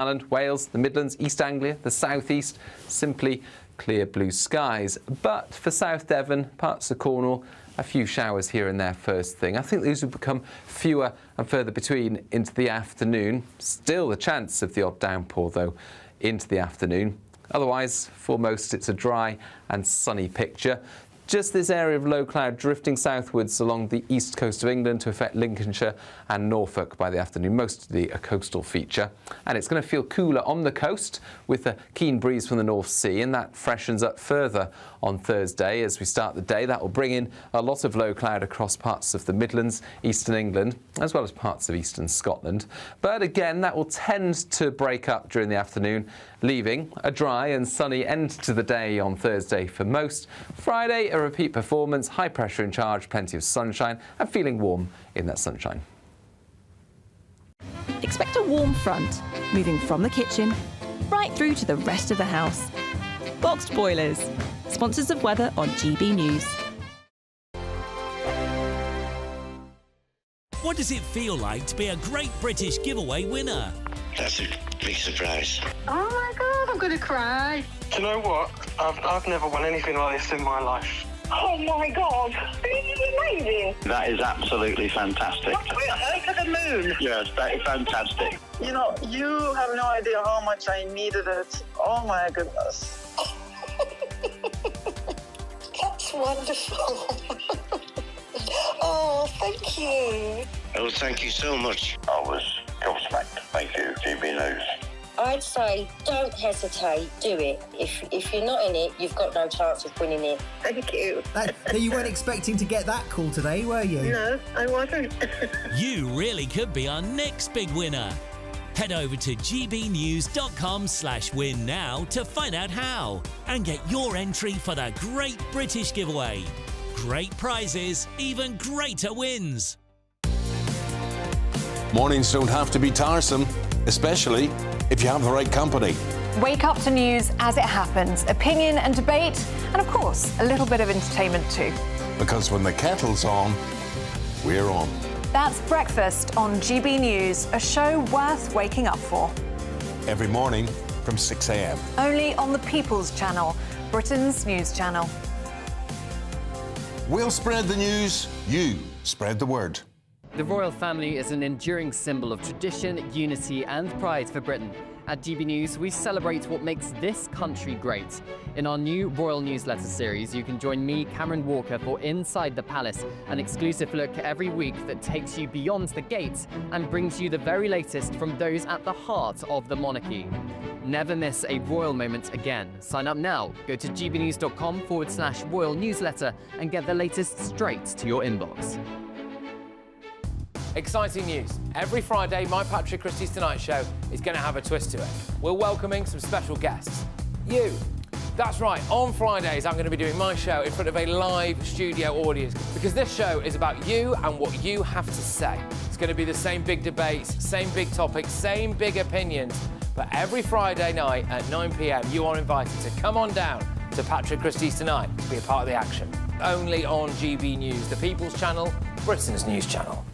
Ireland, Wales, the Midlands, East Anglia, the South East, simply clear blue skies. But for South Devon, parts of Cornwall, a few showers here and there first thing. I think these will become fewer and further between into the afternoon. Still a chance of the odd downpour, though, into the afternoon. Otherwise, for most, it's a dry and sunny picture. Just this area of low cloud drifting southwards along the east coast of England to affect Lincolnshire and Norfolk by the afternoon, mostly a coastal feature. And it's going to feel cooler on the coast with a keen breeze from the North Sea, and that freshens up further on Thursday as we start the day. That will bring in a lot of low cloud across parts of the Midlands, eastern England, as well as parts of eastern Scotland. But again, that will tend to break up during the afternoon, leaving a dry and sunny end to the day on Thursday for most. Friday, a repeat performance, high pressure in charge, plenty of sunshine, and feeling warm in that sunshine. Expect a warm front, moving from the kitchen right through to the rest of the house. Boxed Boilers, sponsors of weather on GB News. What does it feel like to be a Great British Giveaway winner? That's a big surprise. Oh my God, I'm going to cry. Do you know what? I've never won anything like this in my life. Oh my God, this is amazing. That is absolutely fantastic. We're over the moon. Yes, that is fantastic. You know, you have no idea how much I needed it. Oh my goodness. That's wonderful. Oh, thank you. Oh, thank you so much. I was gobsmacked. Thank you, GB News. I'd say don't hesitate, do it. If you're not in it, you've got no chance of winning it. Thank you. You weren't expecting to get that call today, were you? No, I wasn't. You really could be our next big winner. Head over to gbnews.com/win now to find out how and get your entry for the Great British Giveaway. Great prizes, even greater wins. Mornings don't have to be tiresome, especially if you have the right company. Wake up to news as it happens, opinion and debate, and of course, a little bit of entertainment too. Because when the kettle's on, we're on. That's Breakfast on GB News, a show worth waking up for. Every morning from 6 a.m. Only on the People's Channel, Britain's news channel. We'll spread the news, you spread the word. The royal family is an enduring symbol of tradition, unity and pride for Britain. At GB News, we celebrate what makes this country great. In our new royal newsletter series, you can join me, Cameron Walker, for Inside the Palace, an exclusive look every week that takes you beyond the gates and brings you the very latest from those at the heart of the monarchy. Never miss a royal moment again. Sign up now. Go to gbnews.com/royal newsletter and get the latest straight to your inbox. Exciting news. Every Friday, my Patrick Christys Tonight Show is going to have a twist to it. We're welcoming some special guests. You. That's right, on Fridays I'm going to be doing my show in front of a live studio audience because this show is about you and what you have to say. It's going to be the same big debates, same big topics, same big opinions. But every Friday night at 9 p.m, you are invited to come on down to Patrick Christys Tonight to be a part of the action. Only on GB News, the People's Channel, Britain's news channel.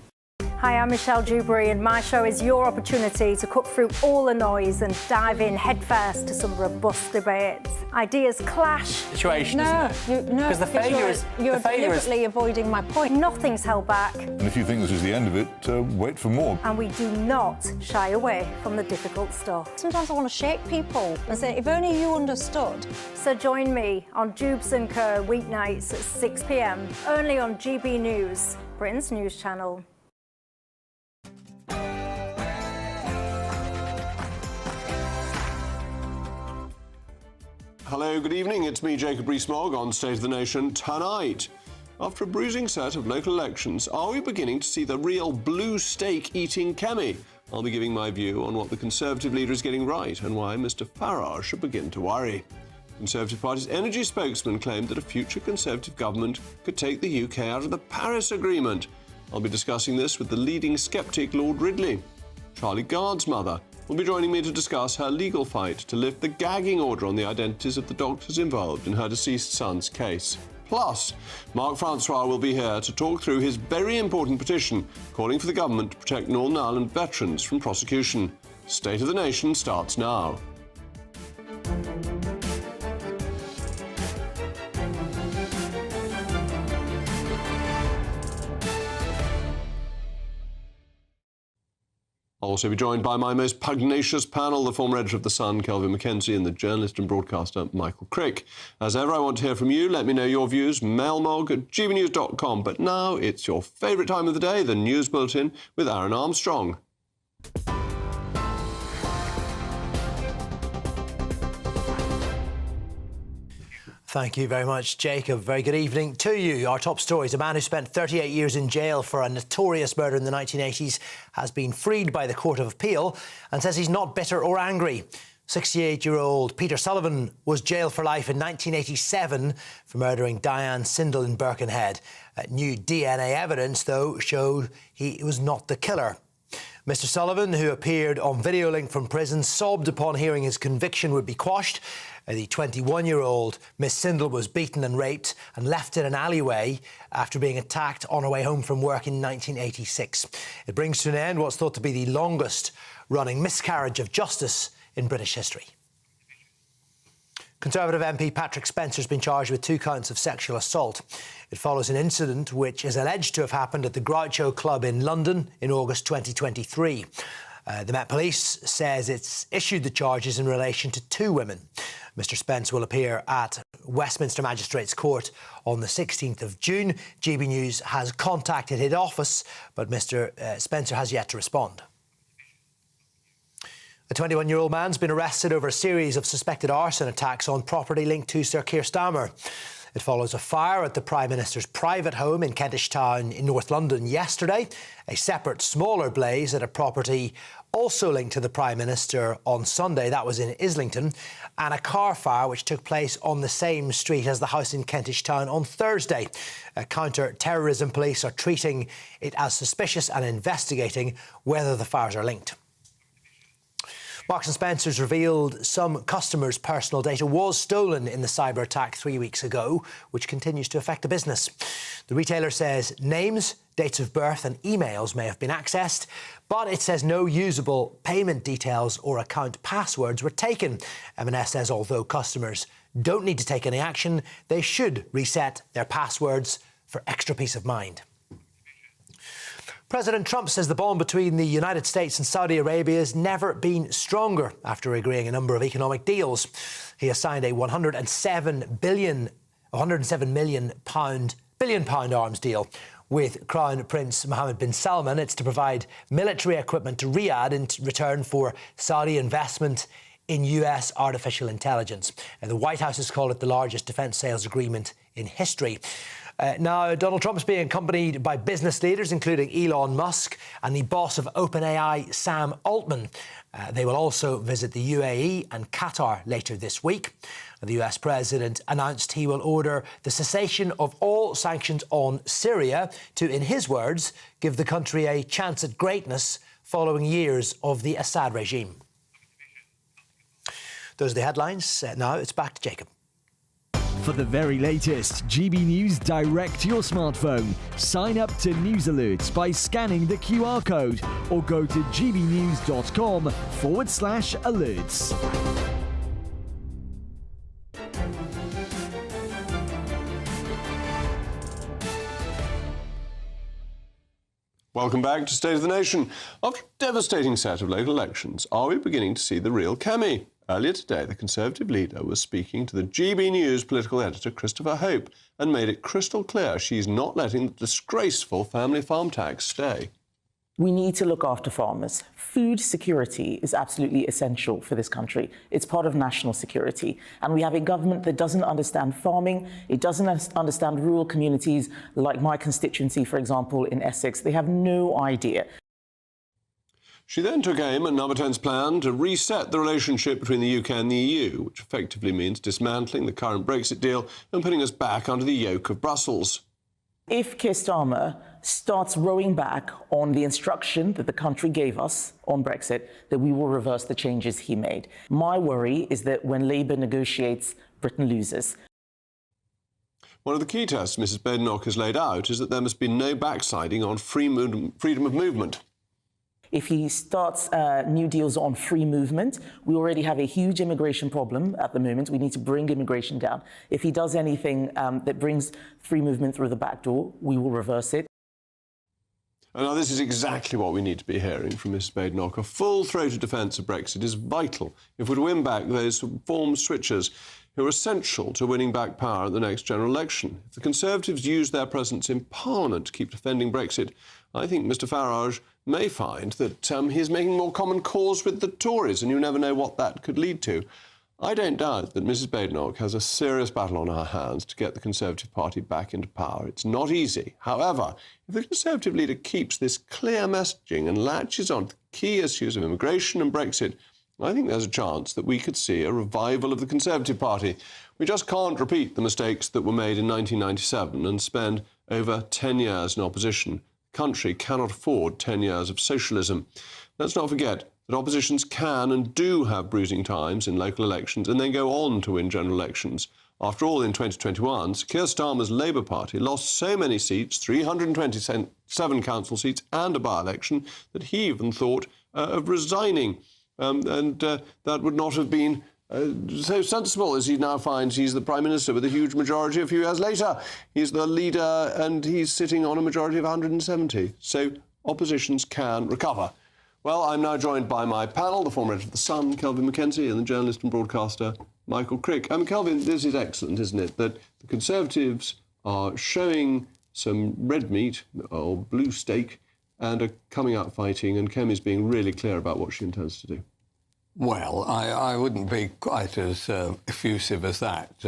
Hi, I'm Michelle Dewbs, and my show is your opportunity to cut through all the noise and dive in headfirst to some robust debates. Ideas clash. Situation, isn't it? Because the failure is... You're deliberately avoiding my point. Nothing's held back. And if you think this is the end of it, wait for more. And we do not shy away from the difficult stuff. Sometimes I want to shake people and say, if only you understood. So join me on Dewbs and Co weeknights at 6 p.m, only on GB News, Britain's news channel. Hello, good evening. It's me, Jacob Rees-Mogg, on State of the Nation tonight. After a bruising set of local elections, are we beginning to see the real blue steak-eating Kemi? I'll be giving my view on what the Conservative leader is getting right and why Mr Farage should begin to worry. The Conservative Party's energy spokesman claimed that a future Conservative government could take the UK out of the Paris Agreement. I'll be discussing this with the leading sceptic Lord Ridley. Charlie Gard's mother will be joining me to discuss her legal fight to lift the gagging order on the identities of the doctors involved in her deceased son's case. Plus, Mark Francois will be here to talk through his very important petition calling for the government to protect Northern Ireland veterans from prosecution. State of the Nation starts now. I'll also be joined by my most pugnacious panel, the former editor of The Sun, Kelvin McKenzie, and the journalist and broadcaster, Michael Crick. As ever, I want to hear from you. Let me know your views. mailmog@gbnews.com. But now it's your favourite time of the day, the News Bulletin with Aaron Armstrong. Thank you very much, Jacob. Very good evening to you. Our top stories. A man who spent 38 years in jail for a notorious murder in the 1980s has been freed by the Court of Appeal and says he's not bitter or angry. 68-year-old Peter Sullivan was jailed for life in 1987 for murdering Diane Sindel in Birkenhead. New DNA evidence, though, showed he was not the killer. Mr. Sullivan, who appeared on video link from prison, sobbed upon hearing his conviction would be quashed. The 21-year-old Miss Sindel was beaten and raped and left in an alleyway after being attacked on her way home from work in 1986. It brings to an end what's thought to be the longest-running miscarriage of justice in British history. Conservative MP Patrick Spencer has been charged with 2 counts of sexual assault. It follows an incident which is alleged to have happened at the Groucho Club in London in August 2023. The Met Police says it's issued the charges in relation to 2 women. Mr. Spence will appear at Westminster Magistrates Court on the 16th of June. GB News has contacted his office, but Mr. Spencer has yet to respond. A 21-year-old man's been arrested over a series of suspected arson attacks on property linked to Sir Keir Starmer. It follows a fire at the Prime Minister's private home in Kentish Town in North London yesterday, a separate smaller blaze at a property also linked to the Prime Minister on Sunday, that was in Islington, and a car fire which took place on the same street as the house in Kentish Town on Thursday. Counter-terrorism police are treating it as suspicious and investigating whether the fires are linked. Marks & Spencer's revealed some customers' personal data was stolen in the cyber attack 3 weeks ago, which continues to affect the business. The retailer says names, dates of birth and emails may have been accessed, but it says no usable payment details or account passwords were taken. M&S says although customers don't need to take any action, they should reset their passwords for extra peace of mind. President Trump says the bond between the United States and Saudi Arabia has never been stronger after agreeing a number of economic deals. He has signed a £107 million arms deal with Crown Prince Mohammed bin Salman. It's to provide military equipment to Riyadh in return for Saudi investment in US artificial intelligence. And the White House has called it the largest defence sales agreement in history. Now, Donald Trump is being accompanied by business leaders, including Elon Musk and the boss of OpenAI, Sam Altman. They will also visit the UAE and Qatar later this week. The US president announced he will order the cessation of all sanctions on Syria to, in his words, give the country a chance at greatness following years of the Assad regime. Those are the headlines. Now it's back to Jacob. For the very latest GB News direct to your smartphone, sign up to News Alerts by scanning the QR code or go to gbnews.com/alerts. Welcome back to State of the Nation. After a devastating set of local elections, are we beginning to see the real Cammy? Earlier today, the Conservative leader was speaking to the GB News political editor, Christopher Hope, and made it crystal clear she's not letting the disgraceful family farm tax stay. We need to look after farmers. Food security is absolutely essential for this country. It's part of national security. And we have a government that doesn't understand farming. It doesn't understand rural communities like my constituency, for example, in Essex. They have no idea. She then took aim at Number 10's plan to reset the relationship between the UK and the EU, which effectively means dismantling the current Brexit deal and putting us back under the yoke of Brussels. If Keir Starmer starts rowing back on the instruction that the country gave us on Brexit, that we will reverse the changes he made. My worry is that when Labour negotiates, Britain loses. One of the key tests Mrs Badenoch has laid out is that there must be no backsliding on freedom of movement. If he starts new deals on free movement, we already have a huge immigration problem at the moment. We need to bring immigration down. If he does anything that brings free movement through the back door, we will reverse it. Now, this is exactly what we need to be hearing from Mrs Badenoch. A full-throated defence of Brexit is vital if we're to win back those form switchers who are essential to winning back power at the next general election. If the Conservatives use their presence in Parliament to keep defending Brexit, I think Mr Farage may find that he's making more common cause with the Tories, and you never know what that could lead to. I don't doubt that Mrs Badenoch has a serious battle on her hands to get the Conservative Party back into power. It's not easy. However, if the Conservative leader keeps this clear messaging and latches on to the key issues of immigration and Brexit, I think there's a chance that we could see a revival of the Conservative Party. We just can't repeat the mistakes that were made in 1997 and spend over 10 years in opposition. The country cannot afford 10 years of socialism. Let's not forget that oppositions can and do have bruising times in local elections and then go on to win general elections. After all, in 2021, Keir Starmer's Labour Party lost so many seats, 327 council seats and a by-election, that he even thought of resigning. That would not have been so sensible, as he now finds he's the Prime Minister with a huge majority a few years later. He's the leader and he's sitting on a majority of 170. So oppositions can recover. Well, I'm now joined by my panel, the former editor of The Sun, Kelvin McKenzie, and the journalist and broadcaster, Michael Crick. Kelvin, this is excellent, isn't it, that the Conservatives are showing some red meat, or blue steak, and are coming out fighting, and Kemi's being really clear about what she intends to do. Well, I wouldn't be quite as effusive as that,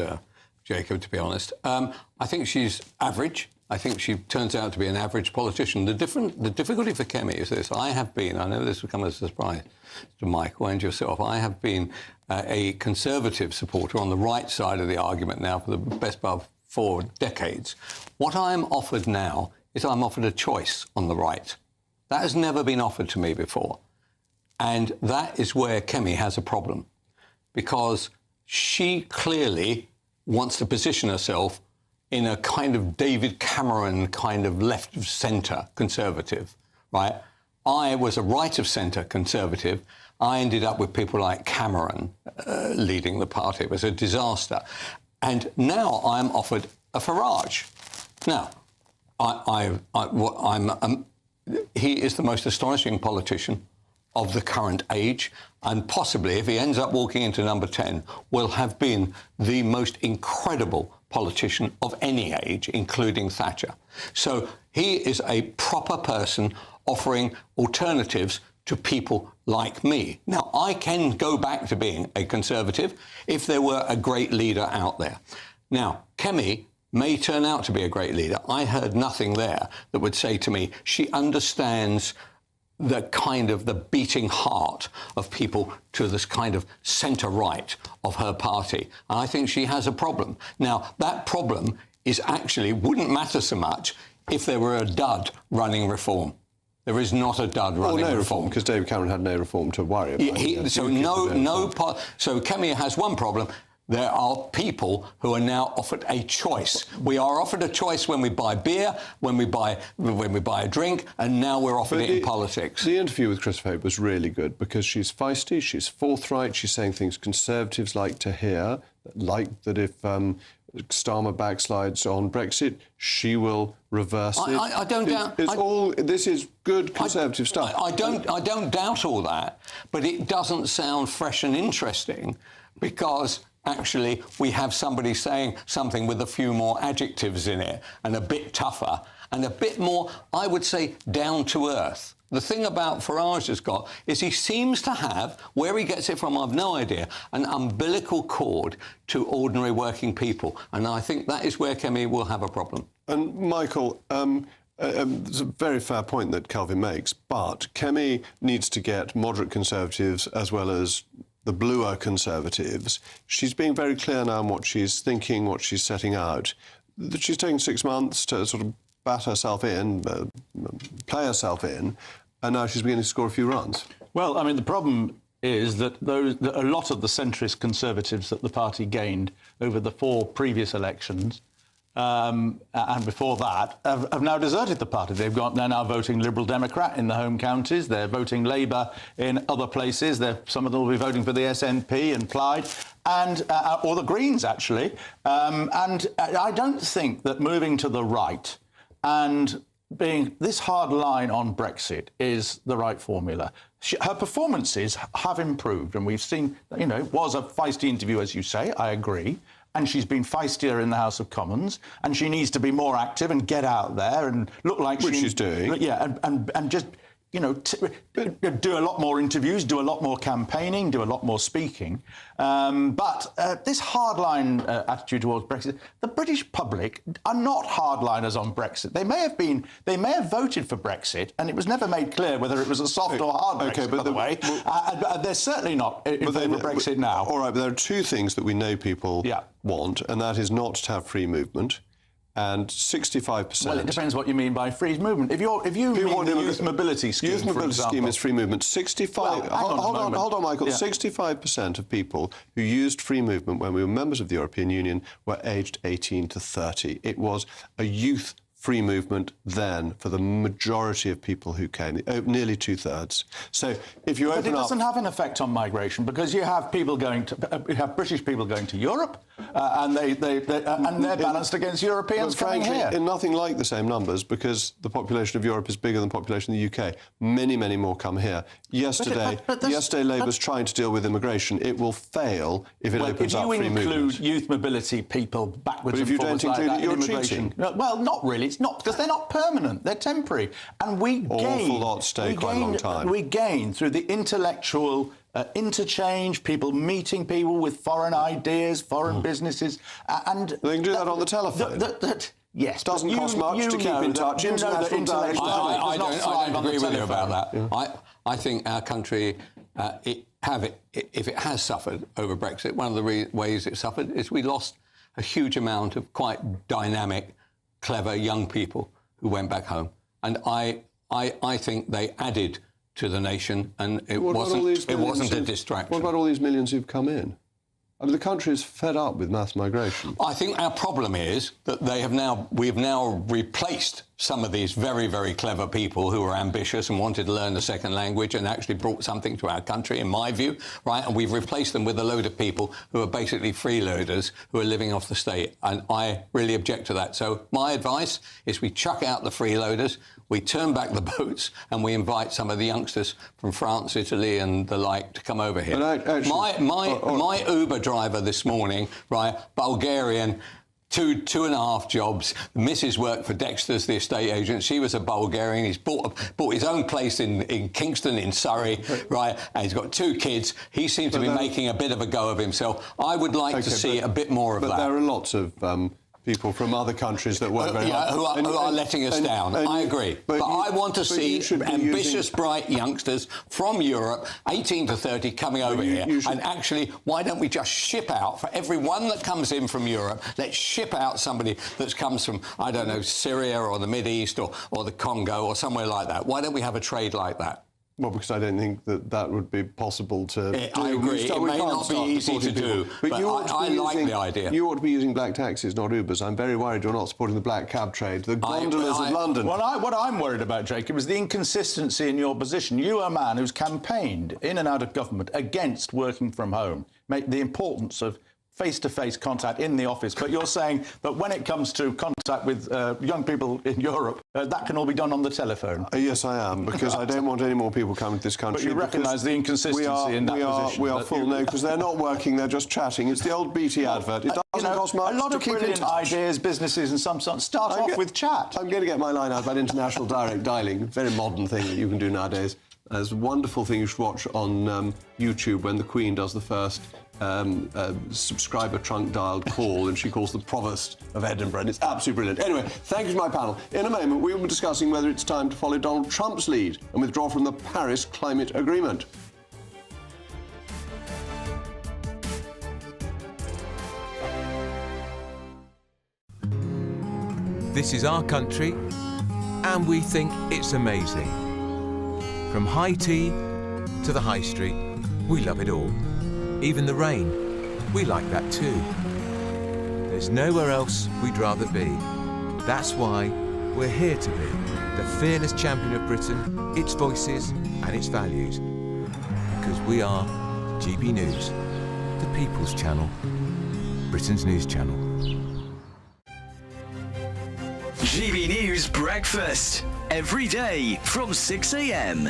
Jacob, to be honest. I think she's average. I think she turns out to be an average politician. The difficulty for Kemi is this. I know this will come as a surprise to Michael and yourself, I have been a Conservative supporter on the right side of the argument now for the best part of 4 decades. What I'm offered now is I'm offered a choice on the right. That has never been offered to me before. And that is where Kemi has a problem, because she clearly wants to position herself in a kind of David Cameron kind of left-of-centre Conservative, right? I was a right-of-centre Conservative. I ended up with people like Cameron leading the party. It was a disaster. And now I'm offered a Farage. Now, he is the most astonishing politician of the current age, and possibly, if he ends up walking into number 10, will have been the most incredible politician of any age, including Thatcher. So he is a proper person offering alternatives to people like me. Now, I can go back to being a Conservative if there were a great leader out there. Now, Kemi may turn out to be a great leader. I heard nothing there that would say to me she understands the kind of the beating heart of people to this kind of centre-right of her party. And I think she has a problem. Now, that problem is actually wouldn't matter so much if there were a dud running reform. There is not a dud running no reform. Because David Cameron had no reform to worry about. So Kemi has one problem. There are people who are now offered a choice. We are offered a choice when we buy beer, when we buy a drink, and now we're offered it in politics. The interview with Chris Hope was really good because she's feisty, she's forthright, she's saying things Conservatives like to hear, like that if Starmer backslides on Brexit, she will reverse it. I don't doubt. This is good Conservative stuff. I don't doubt all that, but it doesn't sound fresh and interesting because actually we have somebody saying something with a few more adjectives in it and a bit tougher and a bit more, I would say, down to earth. The thing about Farage has got is he seems to have, where he gets it from, I've no idea, an umbilical cord to ordinary working people. And I think that is where Kemi will have a problem. And Michael, it's a very fair point that Kelvin makes, but Kemi needs to get moderate Conservatives as well as the bluer Conservatives. She's being very clear now on what she's thinking, what she's setting out. That she's taken 6 months to sort of bat herself in, play herself in, and now she's beginning to score a few runs. Well, I mean, the problem is that a lot of the centrist Conservatives that the party gained over the 4 previous elections and before that, have now deserted the party. They're now voting Liberal Democrat in the home counties. They're voting Labour in other places. Some of them will be voting for the SNP and Plaid, or the Greens, actually. And I don't think that moving to the right and being this hard line on Brexit is the right formula. Her performances have improved, and we've seen, it was a feisty interview, as you say, I agree. And she's been feistier in the House of Commons, and she needs to be more active and get out there and look like she's doing. Yeah, and just, do a lot more interviews, do a lot more campaigning, do a lot more speaking. But this hardline attitude towards Brexit, the British public are not hardliners on Brexit. They may have voted for Brexit, and it was never made clear whether it was a soft or hard Brexit, by the way. They're certainly not in favour of Brexit now. All right, but there are two things that we know people want, and that is not to have free movement. And 65%. Well, it depends what you mean by free movement. If you mean the youth mobility scheme, youth mobility scheme is free movement. 65. Well, hold on, Michael. 65% of people who used free movement when we were members of the European Union were aged 18 to 30. It was a youth free movement then for the majority of people who came, nearly 2/3. So if you open up... But it doesn't have an effect on migration, because you have people you have British people going to Europe, and they're balanced against Europeans coming here. In nothing like the same numbers, because the population of Europe is bigger than the population of the UK. Many, many more come here. Yesterday, Labour's trying to deal with immigration. It will fail if it opens up free movement. If you include youth mobility people backwards and forwards like that, but if you don't include it, you're cheating. Well, not really. It's not, because they're not permanent. They're temporary. And we gain... Awful lot stay quite a long time. We gain through the intellectual interchange, people meeting people with foreign ideas, foreign businesses, and... They can do that on the telephone. Yes, doesn't cost much to keep in touch. I don't agree with you about that. Yeah. I think our country, if it has suffered over Brexit, one of the ways it suffered is we lost a huge amount of quite dynamic, clever young people who went back home, and I think they added to the nation, and it wasn't a distraction. What about all these millions who've come in? I mean, the country is fed up with mass migration. I think our problem is that we've now replaced some of these very, very clever people who were ambitious and wanted to learn the second language and actually brought something to our country, in my view, right? And we've replaced them with a load of people who are basically freeloaders who are living off the state. And I really object to that. So my advice is we chuck out the freeloaders, we turn back the boats, and we invite some of the youngsters from France, Italy and the like to come over here. My Uber driver this morning, right, Bulgarian, two and a half jobs. The missus worked for Dexter's, the estate agent. She was a Bulgarian. He's bought his own place in Kingston in Surrey, right? And he's got 2 kids. He seems to be making a bit of a go of himself. I would like to see a bit more of that. But there are lots of people from other countries that work very hard. Who are letting us down. I agree. But I want to see ambitious, bright youngsters from Europe, 18 to 30, coming over here. And actually, why don't we just ship out, for every one that comes in from Europe, let's ship out somebody that comes from, I don't know, Syria or the Mideast or the Congo or somewhere like that. Why don't we have a trade like that? Well, because I don't think that would be possible to do. I agree. It may not be easy to do, but I like the idea. You ought to be using black taxis, not Ubers. I'm very worried you're not supporting the black cab trade, the gondolas of London. What I'm worried about, Jacob, is the inconsistency in your position. You are a man who's campaigned in and out of government against working from home, the importance of face-to-face contact in the office, but you're saying that when it comes to contact with young people in Europe, that can all be done on the telephone. Yes, I am, because I don't want any more people coming to this country. But you recognise the inconsistency in that position. We are full, no, because they're not working, they're just chatting. It's the old BT advert. It doesn't cost much a lot of brilliant ideas, businesses and some sort start off with chat. I'm going to get my line out about international direct dialing, very modern thing that you can do nowadays. There's a wonderful thing you should watch on YouTube when the Queen does the first subscriber trunk dialed call, and she calls the Provost of Edinburgh, and it's absolutely brilliant. Anyway, thank you to my panel. In a moment, we will be discussing whether it's time to follow Donald Trump's lead and withdraw from the Paris Climate Agreement. This is our country, and we think it's amazing. From high tea to the high street, we love it all. Even the rain, we like that too. There's nowhere else we'd rather be. That's why we're here to be the fearless champion of Britain, its voices and its values. Because we are GB News, the People's Channel, Britain's news channel. GB News Breakfast, every day from 6 a.m.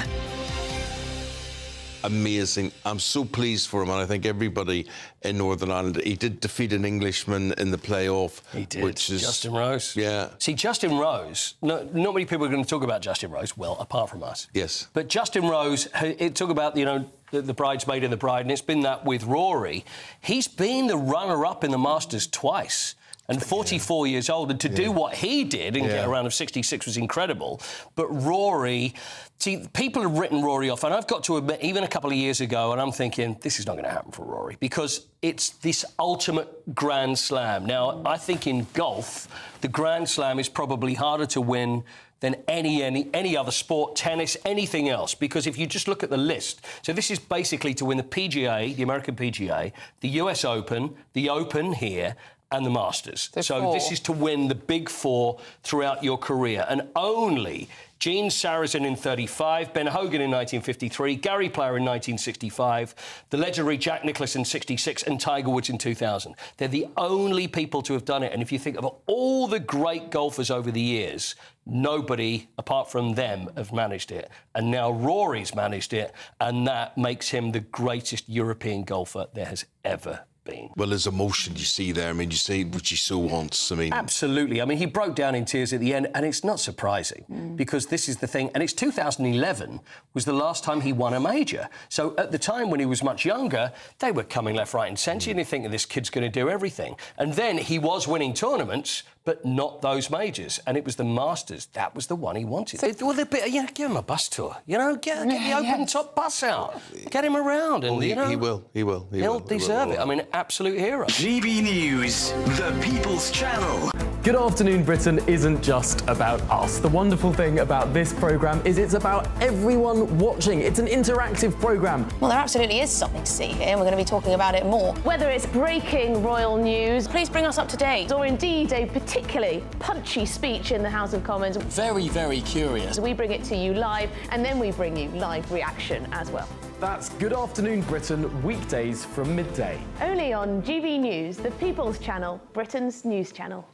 Amazing. I'm so pleased for him, and I think everybody in Northern Ireland. He did defeat an Englishman in the playoff. He did. Which is, Justin Rose. Yeah. See, Justin Rose, not many people are going to talk about Justin Rose, well, apart from us. Yes. But Justin Rose, it talk about, the bridesmaid and the bride, and it's been that with Rory. He's been the runner-up in the Masters twice. And 44 years old, and to do what he did and get a round of 66 was incredible. But Rory, see, people have written Rory off, and I've got to admit, even a couple of years ago, and I'm thinking, this is not going to happen for Rory, because it's this ultimate Grand Slam. Now, I think in golf, the Grand Slam is probably harder to win than any other sport, tennis, anything else. Because if you just look at the list, so this is basically to win the PGA, the American PGA, the US Open, the Open here, and the Masters. So this is to win the big four throughout your career. And only Gene Sarazen in 35, Ben Hogan in 1953, Gary Player in 1965, the legendary Jack Nicklaus in 66, and Tiger Woods in 2000. They're the only people to have done it. And if you think of all the great golfers over the years, nobody, apart from them, have managed it. And now Rory's managed it, and that makes him the greatest European golfer there has ever been. Well, there's emotion you see there. I mean, you see what he so wants. I mean, absolutely. I mean, he broke down in tears at the end, and it's not surprising because this is the thing. And it's 2011 was the last time he won a major. So at the time when he was much younger, they were coming left, right, and centre, and you think this kid's going to do everything. And then he was winning tournaments, but not those majors. And it was the Masters. That was the one he wanted. Well, give him a bus tour. Get the open top bus out. Get him around. And he will. He'll deserve it. I mean, absolute hero. GB News, the People's Channel. Good Afternoon Britain isn't just about us. The wonderful thing about this programme is it's about everyone watching. It's an interactive programme. Well, there absolutely is something to see here, and we're going to be talking about it more. Whether it's breaking royal news, please bring us up to date, or indeed a particularly punchy speech in the House of Commons. Very, very curious. We bring it to you live, and then we bring you live reaction as well. That's Good Afternoon Britain, weekdays from midday. Only on GB News, the People's Channel, Britain's news channel.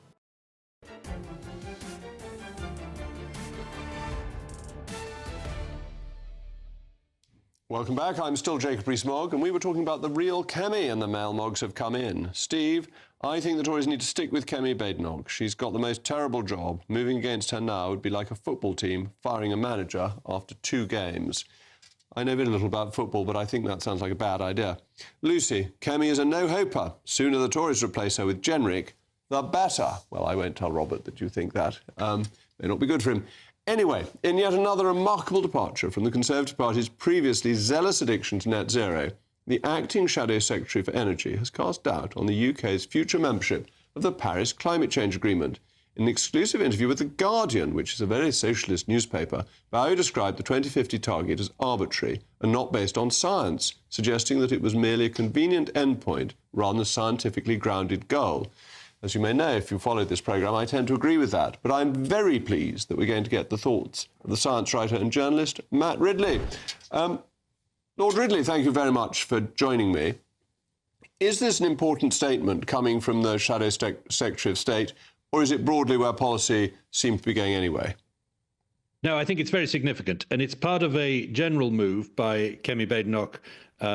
Welcome back. I'm still Jacob Rees-Mogg, and we were talking about the real Kemi, and the mailmogs have come in. Steve, I think the Tories need to stick with Kemi Badenoch. She's got the most terrible job. Moving against her now would be like a football team firing a manager after 2 games. I know very little about football, but I think that sounds like a bad idea. Lucy, Kemi is a no-hoper. Sooner the Tories replace her with Jenrick, the better. Well, I won't tell Robert that you think that. May not be good for him. Anyway, in yet another remarkable departure from the Conservative Party's previously zealous addiction to net zero, the acting Shadow Secretary for Energy has cast doubt on the UK's future membership of the Paris Climate Change Agreement. In an exclusive interview with The Guardian, which is a very socialist newspaper, Bowie described the 2050 target as arbitrary and not based on science, suggesting that it was merely a convenient endpoint rather than a scientifically grounded goal. As you may know, if you followed this programme, I tend to agree with that. But I'm very pleased that we're going to get the thoughts of the science writer and journalist, Matt Ridley. Lord Ridley, thank you very much for joining me. Is this an important statement coming from the Shadow Secretary of State, or is it broadly where policy seems to be going anyway? No, I think it's very significant, and it's part of a general move by Kemi Badenoch,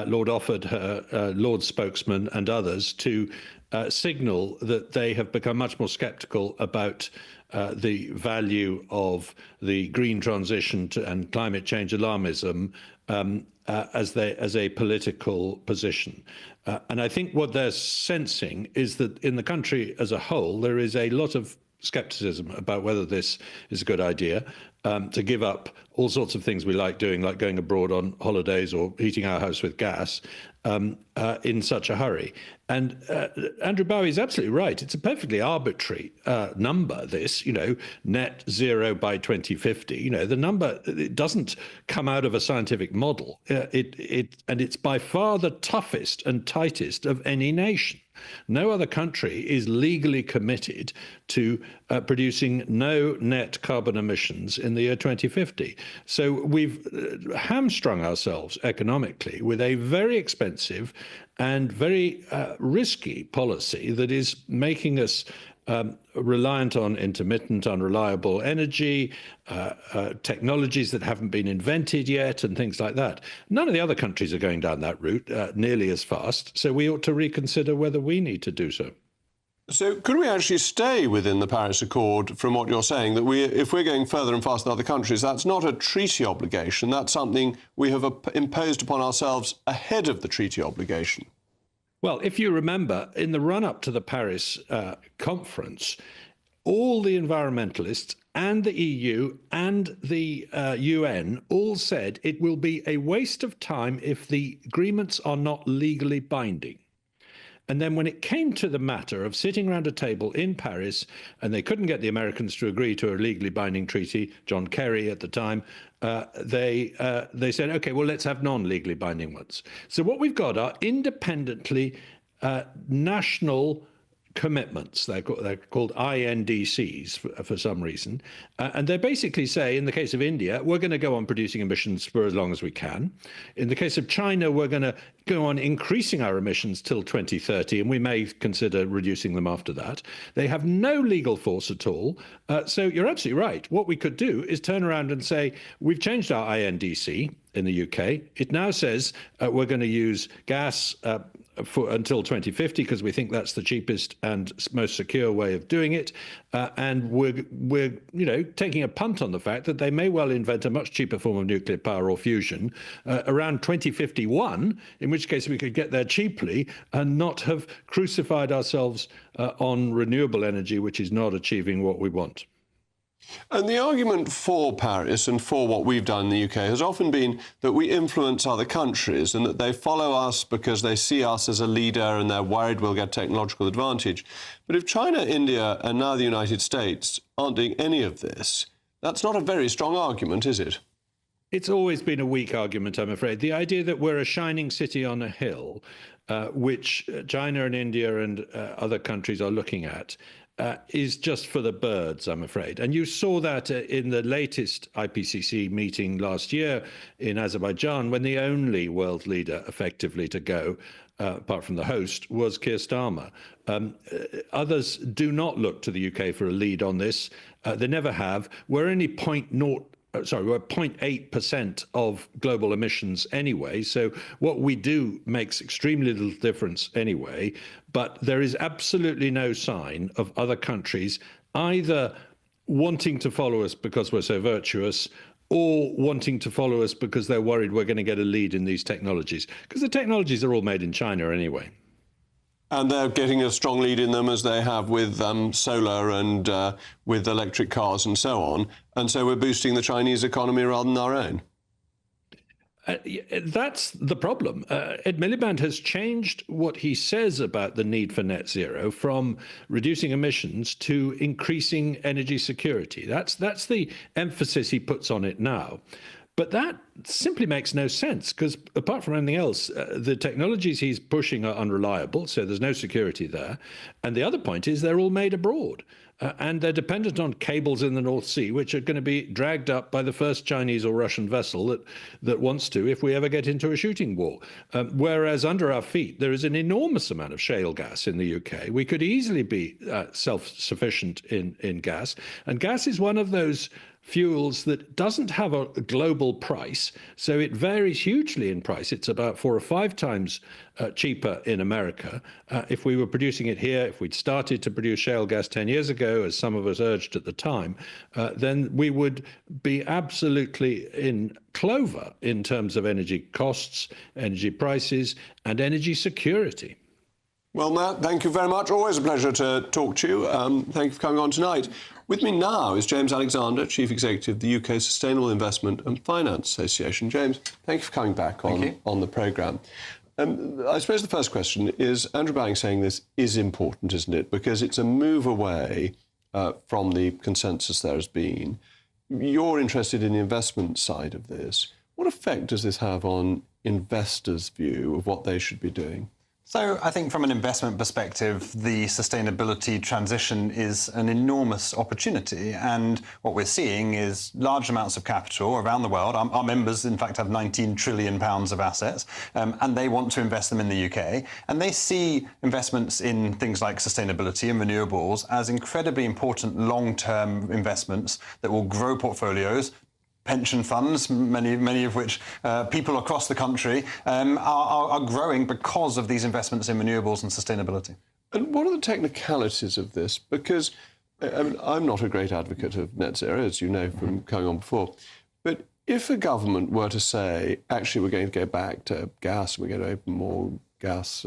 Lord Offord, her Lord spokesman, and others to signal that they have become much more sceptical about the value of the green transition and climate change alarmism as a political position. And I think what they're sensing is that in the country as a whole, there is a lot of scepticism about whether this is a good idea, to give up all sorts of things we like doing, like going abroad on holidays or heating our house with gas, in such a hurry. And Andrew Bowie is absolutely right. It's a perfectly arbitrary number, this, net zero by 2050. The number, it doesn't come out of a scientific model. And it's by far the toughest and tightest of any nation. No other country is legally committed to producing no net carbon emissions in the year 2050. So we've hamstrung ourselves economically with a very expensive and very risky policy that is making us reliant on intermittent, unreliable energy, technologies that haven't been invented yet, and things like that. None of the other countries are going down that route nearly as fast, so we ought to reconsider whether we need to do so. So could we actually stay within the Paris Accord, from what you're saying, that if we're going further and faster than other countries, that's not a treaty obligation, that's something we have imposed upon ourselves ahead of the treaty obligation? Well, if you remember, in the run-up to the Paris conference, all the environmentalists and the EU and the UN all said it will be a waste of time if the agreements are not legally binding. And then when it came to the matter of sitting around a table in Paris, and they couldn't get the Americans to agree to a legally binding treaty, John Kerry at the time, they said, OK, well, let's have non-legally binding ones. So what we've got are independently national commitments. They're called INDCs for some reason. And they basically say, in the case of India, we're going to go on producing emissions for as long as we can. In the case of China, we're going to go on increasing our emissions till 2030, and we may consider reducing them after that. They have no legal force at all. So you're absolutely right. What we could do is turn around and say, we've changed our INDC in the UK. It now says we're going to use gas until 2050 because we think that's the cheapest and most secure way of doing it, and we're taking a punt on the fact that they may well invent a much cheaper form of nuclear power or fusion around 2051, in which case we could get there cheaply and not have crucified ourselves on renewable energy, which is not achieving what we want. And the argument for Paris and for what we've done in the UK has often been that we influence other countries and that they follow us because they see us as a leader and they're worried we'll get technological advantage. But if China, India and now the United States aren't doing any of this, that's not a very strong argument, is it? It's always been a weak argument, I'm afraid. The idea that we're a shining city on a hill, which China and India and other countries are looking at, is just for the birds, I'm afraid. And you saw that in the latest IPCC meeting last year in Azerbaijan, when the only world leader effectively to go, apart from the host, was Keir Starmer. Others do not look to the UK for a lead on this. They never have. We're only we're 0.8% of global emissions anyway. So what we do makes extremely little difference anyway. But there is absolutely no sign of other countries either wanting to follow us because we're so virtuous or wanting to follow us because they're worried we're going to get a lead in these technologies. Because the technologies are all made in China anyway. And they're getting a strong lead in them as they have with solar and with electric cars and so on. And so we're boosting the Chinese economy rather than our own. That's the problem. Ed Miliband has changed what he says about the need for net zero from reducing emissions to increasing energy security. That's the emphasis he puts on it now. But that simply makes no sense because apart from anything else, the technologies he's pushing are unreliable, so there's no security there. And the other point is they're all made abroad. And they're dependent on cables in the North Sea, which are going to be dragged up by the first Chinese or Russian vessel that wants to if we ever get into a shooting war. Whereas under our feet, there is an enormous amount of shale gas in the UK. We could easily be self-sufficient in gas. And gas is one of those fuels that doesn't have a global price, so it varies hugely in price. It's about 4 or 5 times cheaper in America. If we were producing it here, if we'd started to produce shale gas 10 years ago, as some of us urged at the time, then we would be absolutely in clover in terms of energy costs, energy prices, and energy security. Well, Matt, thank you very much. Always a pleasure to talk to you. Thank you for coming on tonight. With me now is James Alexander, Chief Executive of the UK Sustainable Investment and Finance Association. James, thank you for coming back on the programme. I suppose the first question is, Andrew Bowing saying this is important, isn't it? Because it's a move away from the consensus there has been. You're interested in the investment side of this. What effect does this have on investors' view of what they should be doing? So I think from an investment perspective, the sustainability transition is an enormous opportunity. And what we're seeing is large amounts of capital around the world. Our members, in fact, have £19 trillion of assets, and they want to invest them in the UK. And they see investments in things like sustainability and renewables as incredibly important long-term investments that will grow portfolios. Pension funds, many of which people across the country are growing because of these investments in renewables and sustainability. And what are the technicalities of this? Because I'm not a great advocate of net zero, as you know from coming on before. But if a government were to say, actually, we're going to go back to gas, we're going to open more gas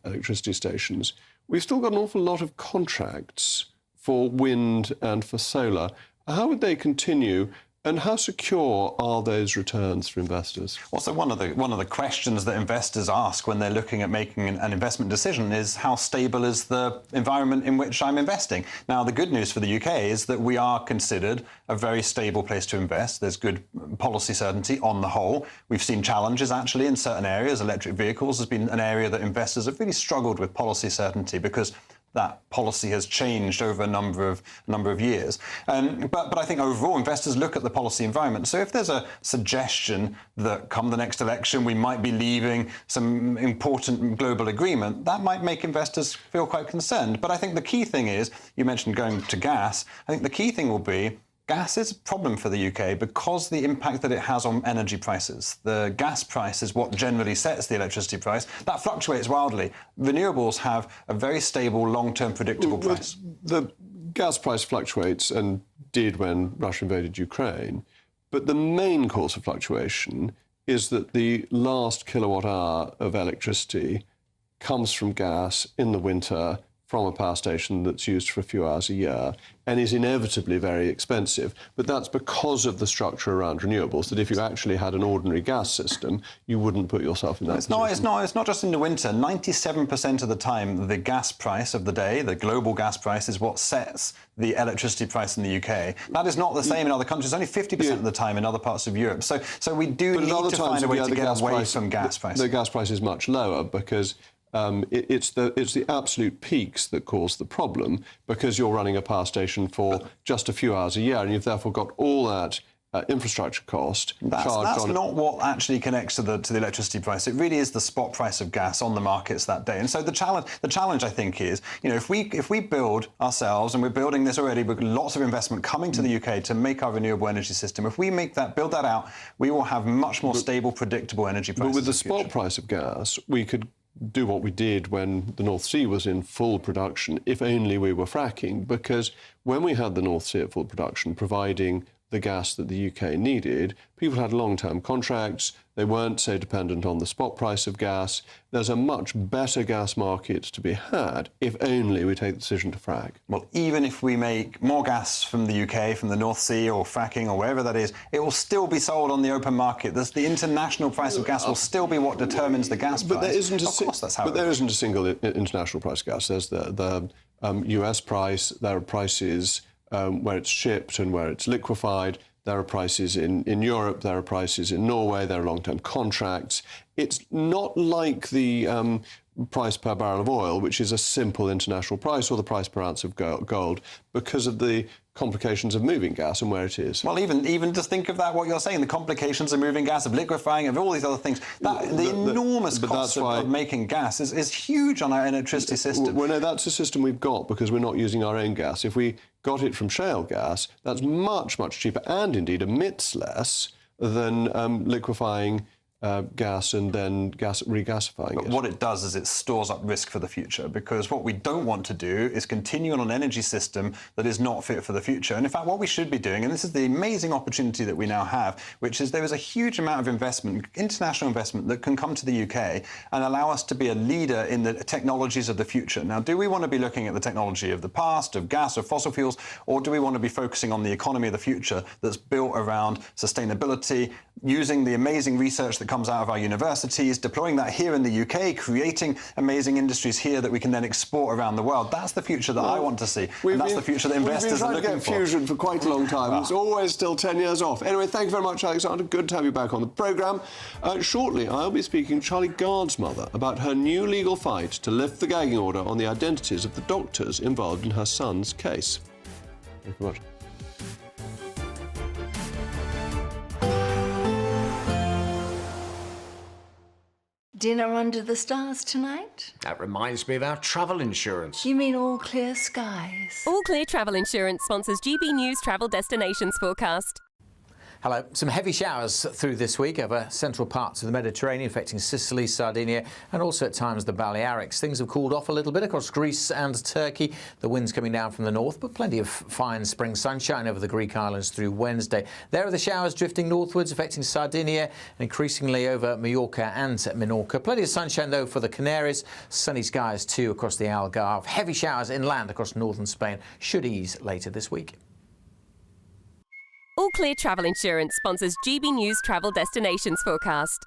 electricity stations, we've still got an awful lot of contracts for wind and for solar. How would they continue? And how secure are those returns for investors? Well, so one of the questions that investors ask when they're looking at making an investment decision is how stable is the environment in which I'm investing? Now, the good news for the UK is that we are considered a very stable place to invest. There's good policy certainty on the whole. We've seen challenges, actually, in certain areas. Electric vehicles has been an area that investors have really struggled with policy certainty because that policy has changed over a number of years. But I think overall investors look at the policy environment. So if there's a suggestion that come the next election we might be leaving some important global agreement, that might make investors feel quite concerned. But I think the key thing is, you mentioned going to gas, I think the key thing will be gas is a problem for the UK because the impact that it has on energy prices. The gas price is what generally sets the electricity price. That fluctuates wildly. Renewables have a very stable, long-term, predictable price. The gas price fluctuates and did when Russia invaded Ukraine. But the main cause of fluctuation is that the last kilowatt hour of electricity comes from gas in the winter from a power station that's used for a few hours a year and is inevitably very expensive. But that's because of the structure around renewables, that if you actually had an ordinary gas system, you wouldn't put yourself in that position. It's not just in the winter. 97% of the time, the gas price of the day, the global gas price, is what sets the electricity price in the UK. That is not the same in other countries, only 50% of the time in other parts of Europe. So we do need to find a way to get away from gas prices. The gas price is much lower because it's the absolute peaks that cause the problem, because you're running a power station for just a few hours a year, and you've therefore got all that infrastructure cost. That's not what actually connects to the electricity price. It really is the spot price of gas on the markets that day. And so the challenge I think is, if we build ourselves, and we're building this already with lots of investment coming to the UK to make our renewable energy system, if we build that out, we will have much more stable, predictable energy prices. But with the spot price of gas, we could do what we did when the North Sea was in full production, if only we were fracking, because when we had the North Sea at full production, providing the gas that the UK needed, people had long-term contracts. They weren't so dependent on the spot price of gas. There's a much better gas market to be had if only we take the decision to frack. Well, even if we make more gas from the UK, from the North Sea or fracking or wherever that is, it will still be sold on the open market. The international price of gas will still be what determines the gas price. But there isn't there isn't a single international price of gas. There's the US price. There are prices where it's shipped and where it's liquefied. There are prices in Europe, there are prices in Norway, there are long-term contracts. It's not like the price per barrel of oil, which is a simple international price, or the price per ounce of gold, because of the complications of moving gas and where it is. Well, even just think of that, what you're saying, the complications of moving gas, of liquefying, of all these other things. The enormous cost of making gas is huge on our electricity system. Well, no, that's a system we've got because we're not using our own gas. If we got it from shale gas, that's much, much cheaper and indeed emits less than liquefying gas and then regasifying it. But what it does is it stores up risk for the future, because what we don't want to do is continue on an energy system that is not fit for the future. And in fact, what we should be doing, and this is the amazing opportunity that we now have, which is there is a huge amount of investment, international investment, that can come to the UK and allow us to be a leader in the technologies of the future. Now, do we want to be looking at the technology of the past, of gas, of fossil fuels, or do we want to be focusing on the economy of the future that's built around sustainability, using the amazing research that that comes out of our universities, deploying that here in the UK, creating amazing industries here that we can then export around the world. That's the future that I want to see, and that's the future that investors are looking for. We've been trying to get fusion for quite a long time. It's always still 10 years off. Anyway, thank you very much, Alexander. Good to have you back on the programme. Shortly, I'll be speaking to Charlie Gard's mother about her new legal fight to lift the gagging order on the identities of the doctors involved in her son's case. Thank you very much. Dinner under the stars tonight? That reminds me of our travel insurance. You mean All Clear Skies? All Clear Travel Insurance sponsors GB News travel destinations forecast. Hello. Some heavy showers through this week over central parts of the Mediterranean, affecting Sicily, Sardinia, and also at times the Balearics. Things have cooled off a little bit across Greece and Turkey. The wind's coming down from the north, but plenty of fine spring sunshine over the Greek islands through Wednesday. There are the showers drifting northwards, affecting Sardinia and increasingly over Mallorca and Minorca. Plenty of sunshine, though, for the Canaries. Sunny skies, too, across the Algarve. Heavy showers inland across northern Spain should ease later this week. All Clear Travel Insurance sponsors GB News travel destinations forecast.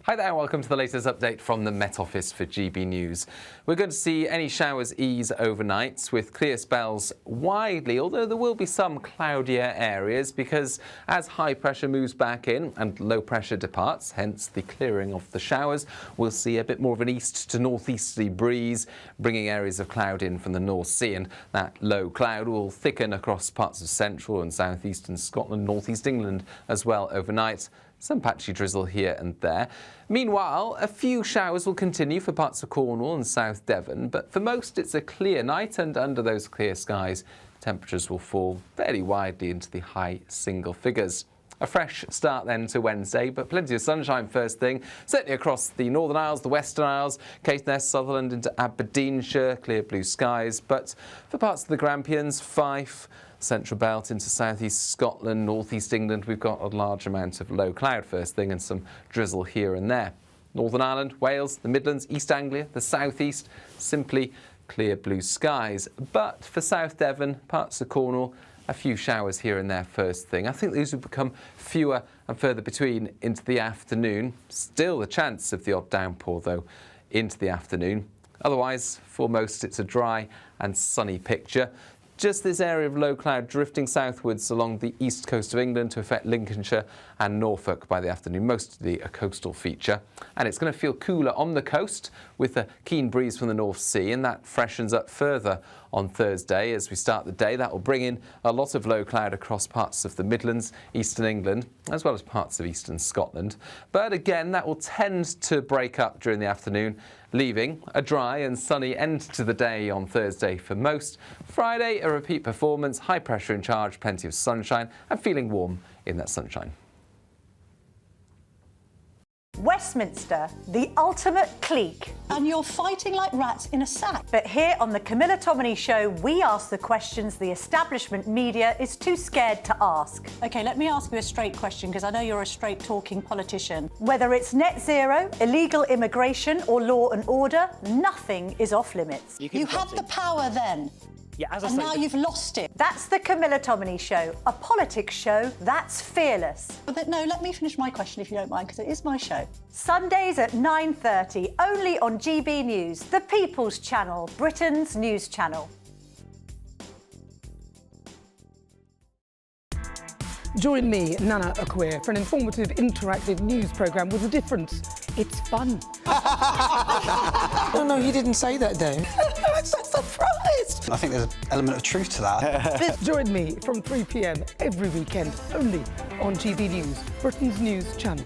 Hi there, welcome to the latest update from the Met Office for GB News. We're going to see any showers ease overnight with clear spells widely, although there will be some cloudier areas because as high pressure moves back in and low pressure departs, hence the clearing of the showers, we'll see a bit more of an east to northeasterly breeze, bringing areas of cloud in from the North Sea, and that low cloud will thicken across parts of central and southeastern Scotland, northeast England as well overnight. Some patchy drizzle here and there. Meanwhile, a few showers will continue for parts of Cornwall and South Devon, but for most it's a clear night, and under those clear skies, temperatures will fall fairly widely into the high single figures. A fresh start then to Wednesday, but plenty of sunshine first thing, certainly across the Northern Isles, the Western Isles, Caithness, Sutherland into Aberdeenshire, clear blue skies, but for parts of the Grampians, Fife, Central Belt into southeast Scotland, northeast England, we've got a large amount of low cloud first thing and some drizzle here and there. Northern Ireland, Wales, the Midlands, East Anglia, the southeast, simply clear blue skies. But for South Devon, parts of Cornwall, a few showers here and there first thing. I think these will become fewer and further between into the afternoon. Still a chance of the odd downpour, though, into the afternoon. Otherwise, for most, it's a dry and sunny picture. Just this area of low cloud drifting southwards along the east coast of England to affect Lincolnshire and Norfolk by the afternoon, mostly a coastal feature. And it's going to feel cooler on the coast with a keen breeze from the North Sea, and that freshens up further on Thursday as we start the day. That will bring in a lot of low cloud across parts of the Midlands, eastern England, as well as parts of eastern Scotland. But again, that will tend to break up during the afternoon, leaving a dry and sunny end to the day on Thursday for most. Friday, a repeat performance, high pressure in charge, plenty of sunshine, and feeling warm in that sunshine. Westminster, the ultimate clique. And you're fighting like rats in a sack. But here on the Camilla Tominey Show, we ask the questions the establishment media is too scared to ask. OK, let me ask you a straight question, because I know you're a straight-talking politician. Whether it's net zero, illegal immigration or law and order, nothing is off limits. You had the power then. Yeah, as I and say, now you've lost it. That's the Camilla Tominey Show, a politics show that's fearless. But no, let me finish my question if you don't mind, because it is my show. Sundays at 9:30, only on GB News, the People's Channel, Britain's news channel. Join me, Nana Akua, for an informative, interactive news programme with a difference. It's fun. No, you didn't say that, Dave. I'm so surprised. I think there's an element of truth to that. Join me from 3 p.m. every weekend, only on GB News, Britain's news channel.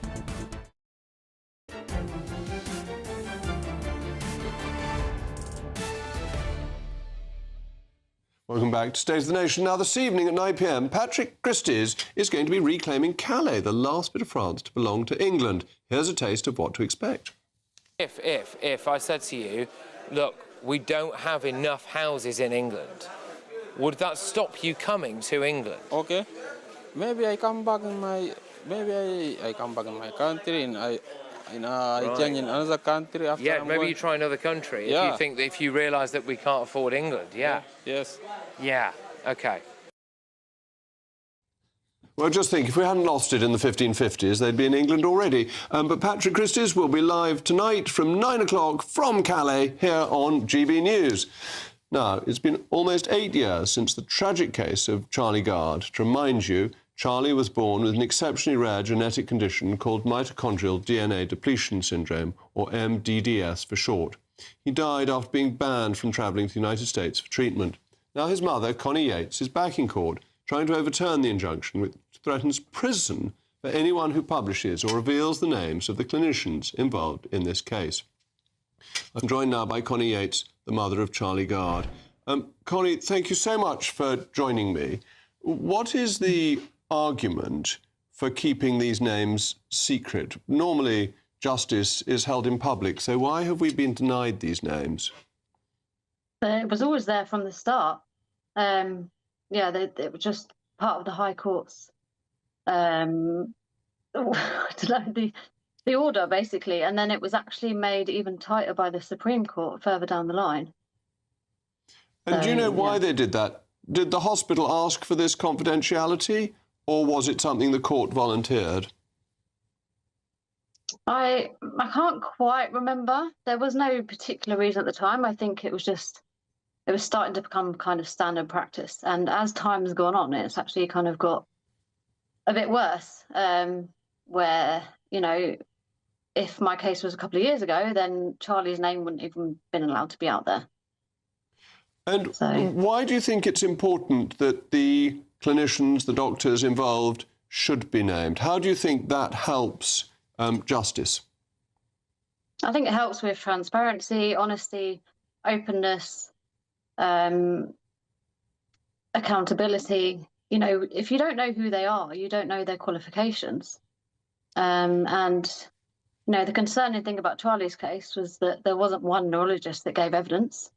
Welcome back to State of the Nation. Now, this evening at 9 p.m, Patrick Christys is going to be reclaiming Calais, the last bit of France to belong to England. Here's a taste of what to expect. If I said to you, look, we don't have enough houses in England, would that stop you coming to England? Okay. Maybe I come back in my... Maybe I come back in my country and I change in another country after. Yeah, maybe you try another country if you think that if you realise that we can't afford England. Yeah. Yes. Yeah. Okay. Well, just think, if we hadn't lost it in the 1550s, they'd be in England already. But Patrick Christys will be live tonight from 9 o'clock from Calais here on GB News. Now, it's been almost 8 years since the tragic case of Charlie Gard. To remind you, Charlie was born with an exceptionally rare genetic condition called mitochondrial DNA depletion syndrome, or MDDS for short. He died after being banned from travelling to the United States for treatment. Now, his mother, Connie Yates, is back in court trying to overturn the injunction which threatens prison for anyone who publishes or reveals the names of the clinicians involved in this case. I'm joined now by Connie Yates, the mother of Charlie Gard. Connie, thank you so much for joining me. What is the argument for keeping these names secret? Normally, justice is held in public, so why have we been denied these names? It was always there from the start. It was just part of the High Court's, the order, basically, and then it was actually made even tighter by the Supreme Court further down the line. And do you know why they did that? Did the hospital ask for this confidentiality, or was it something the court volunteered? I can't quite remember. There was no particular reason at the time. I think it was just, it was starting to become kind of standard practice. And as time's gone on, it's actually kind of got a bit worse, where, you know, if my case was a couple of years ago, then Charlie's name wouldn't even been allowed to be out there. And why do you think it's important that the clinicians, the doctors involved, should be named? How do you think that helps justice? I think it helps with transparency, honesty, openness, accountability. You know, if you don't know who they are, you don't know their qualifications. And, you know, the concerning thing about Charlie's case was that there wasn't one neurologist that gave evidence,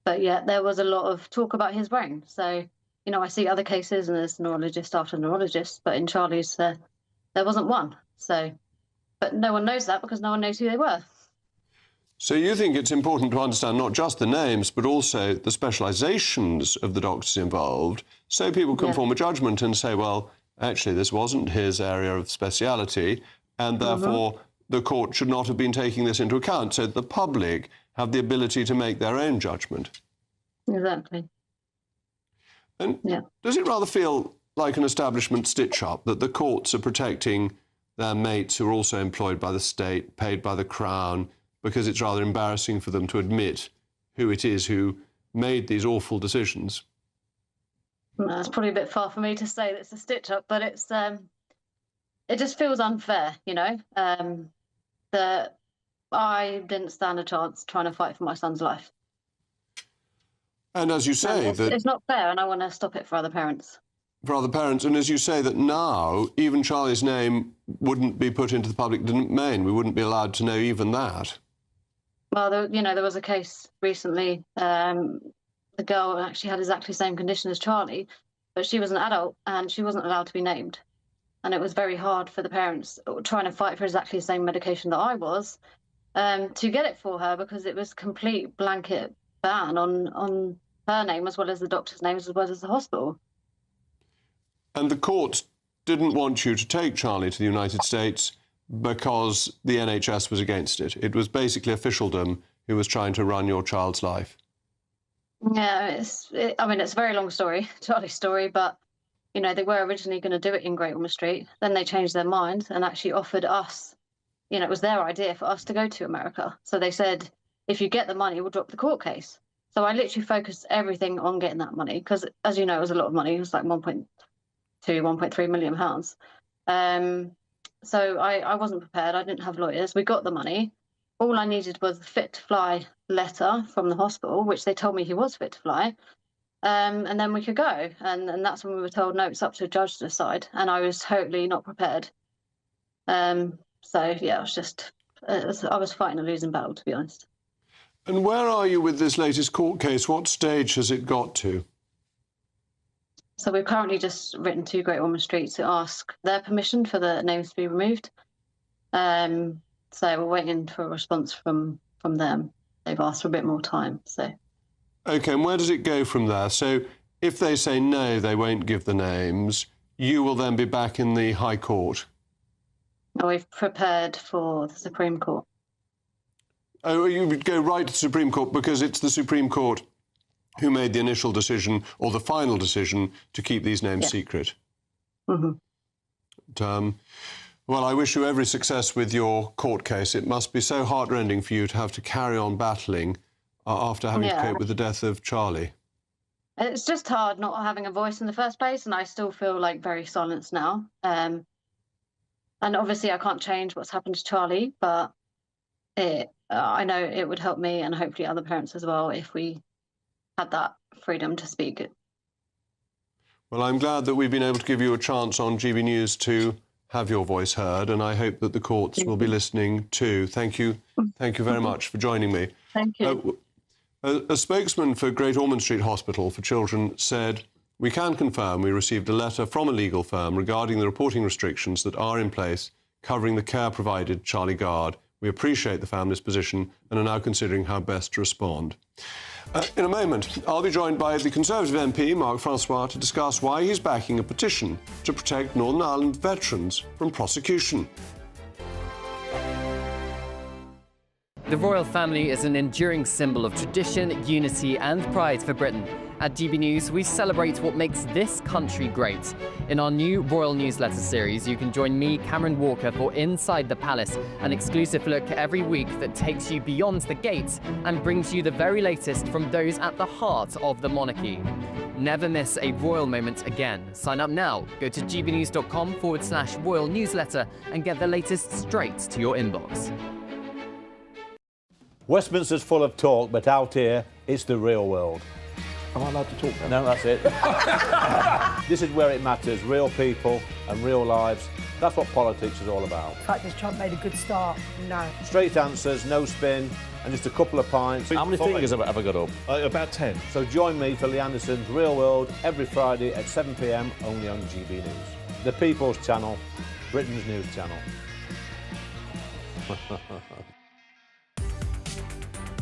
but yet there was a lot of talk about his brain. So, you know, I see other cases and there's neurologist after neurologist, but in Charlie's, there wasn't one. So, but no one knows that because no one knows who they were. So you think it's important to understand not just the names, but also the specialisations of the doctors involved, so people can form a judgment and say, well, actually, this wasn't his area of speciality, and therefore the court should not have been taking this into account, so the public have the ability to make their own judgment. Exactly. And does it rather feel like an establishment stitch-up, that the courts are protecting their mates who are also employed by the state, paid by the Crown, because it's rather embarrassing for them to admit who it is who made these awful decisions? Well, it's probably a bit far for me to say that it's a stitch-up, but it's it just feels unfair, you know, that I didn't stand a chance trying to fight for my son's life. And as you say, it's not fair, and I want to stop it for other parents. For other parents, and as you say, that now even Charlie's name wouldn't be put into the public domain. We wouldn't be allowed to know even that. Well, there was a case recently. The girl actually had exactly the same condition as Charlie, but she was an adult and she wasn't allowed to be named. And it was very hard for the parents trying to fight for exactly the same medication that I was to get it for her, because it was complete blanket ban on her name as well as the doctor's name as well as the hospital. And the court didn't want you to take Charlie to the United States because the NHS was against it. It was basically officialdom who was trying to run your child's life. Yeah, it's a very long story, Charlie's story, but, you know, they were originally going to do it in Great Ormond Street. Then they changed their mind and actually offered us, you know, it was their idea for us to go to America. So they said, if you get the money, we'll drop the court case. So I literally focused everything on getting that money because, as you know, it was a lot of money. It was like 1.3 million pounds. So I wasn't prepared. I didn't have lawyers. We got the money. All I needed was a fit to fly letter from the hospital, which they told me he was fit to fly. And then we could go. And that's when we were told, no, it's up to a judge to decide. And I was totally not prepared. So, yeah, I was fighting a losing battle, to be honest. And where are you with this latest court case? What stage has it got to? So we've currently just written to Great Ormond Street to ask their permission for the names to be removed. So we're waiting for a response from them. They've asked for a bit more time. So. OK, and where does it go from there? So if they say no, they won't give the names, you will then be back in the High Court? We've prepared for the Supreme Court. Oh, you would go right to the Supreme Court because it's the Supreme Court who made the initial decision or the final decision to keep these names secret. Well, I wish you every success with your court case. It must be so heartrending for you to have to carry on battling after having to cope with the death of Charlie. It's just hard not having a voice in the first place, and I still feel like very silenced now. And obviously I can't change what's happened to Charlie, but I know it would help me and hopefully other parents as well if we had that freedom to speak. Well, I'm glad that we've been able to give you a chance on GB News to have your voice heard, and I hope that the courts will be listening too. Thank you very much for joining me. Thank you. A spokesman for Great Ormond Street Hospital for Children said, "We can confirm we received a letter from a legal firm regarding the reporting restrictions that are in place covering the care provided Charlie Gard. We appreciate the family's position and are now considering how best to respond." In a moment, I'll be joined by the Conservative MP, Mark Francois, to discuss why he's backing a petition to protect Northern Ireland veterans from prosecution. The royal family is an enduring symbol of tradition, unity and pride for Britain. At GB News, we celebrate what makes this country great. In our new Royal Newsletter series, you can join me, Cameron Walker, for Inside the Palace, an exclusive look every week that takes you beyond the gates and brings you the very latest from those at the heart of the monarchy. Never miss a royal moment again. Sign up now. Go to gbnews.com/royal newsletter and get the latest straight to your inbox. Westminster's full of talk, but out here, it's the real world. Am I allowed to talk now? No, that's it. This is where it matters, real people and real lives. That's what politics is all about. In fact, this Trump made a good start. No. Straight answers, no spin, and just a couple of pints. How many fingers have I got up? About 10. So join me for Lee Anderson's Real World every Friday at 7 p.m, only on GB News. The People's Channel, Britain's news channel.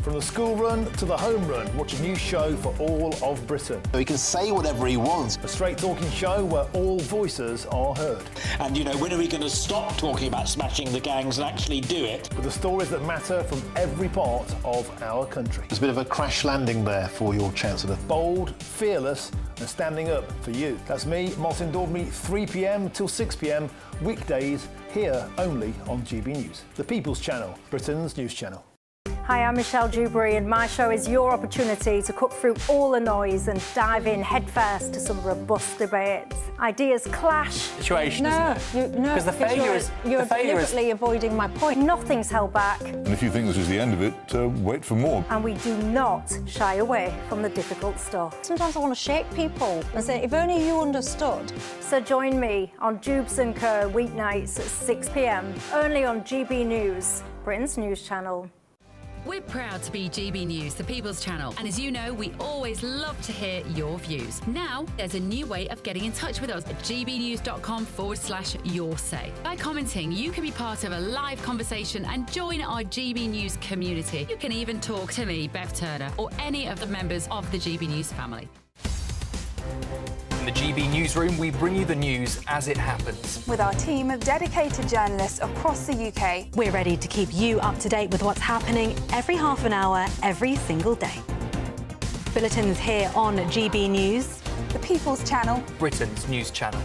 From the school run to the home run, watch a new show for all of Britain. He can say whatever he wants. A straight-talking show where all voices are heard. And, you know, when are we going to stop talking about smashing the gangs and actually do it? With the stories that matter from every part of our country. There's a bit of a crash landing there for your Chancellor. Bold, fearless and standing up for you. That's me, Martin Daubney, 3 p.m. till 6 p.m, weekdays, here only on GB News. The People's Channel, Britain's news channel. Hi, I'm Michelle Dewberry and my show is your opportunity to cut through all the noise and dive in headfirst to some robust debates. Ideas clash. Situation, Because the failure is... You're deliberately avoiding my point. Nothing's held back. And if you think this is the end of it, wait for more. And we do not shy away from the difficult stuff. Sometimes I want to shake people and say, if only you understood. So join me on Dewbs and Co weeknights at 6 p.m, only on GB News, Britain's news channel. We're proud to be GB News, the People's Channel. And as you know, we always love to hear your views. Now, there's a new way of getting in touch with us at gbnews.com/yoursay. By commenting, you can be part of a live conversation and join our GB News community. You can even talk to me, Bev Turner, or any of the members of the GB News family. In the GB Newsroom, we bring you the news as it happens. With our team of dedicated journalists across the UK, we're ready to keep you up to date with what's happening every half an hour, every single day. Bulletins here on GB News, the People's Channel, Britain's news channel.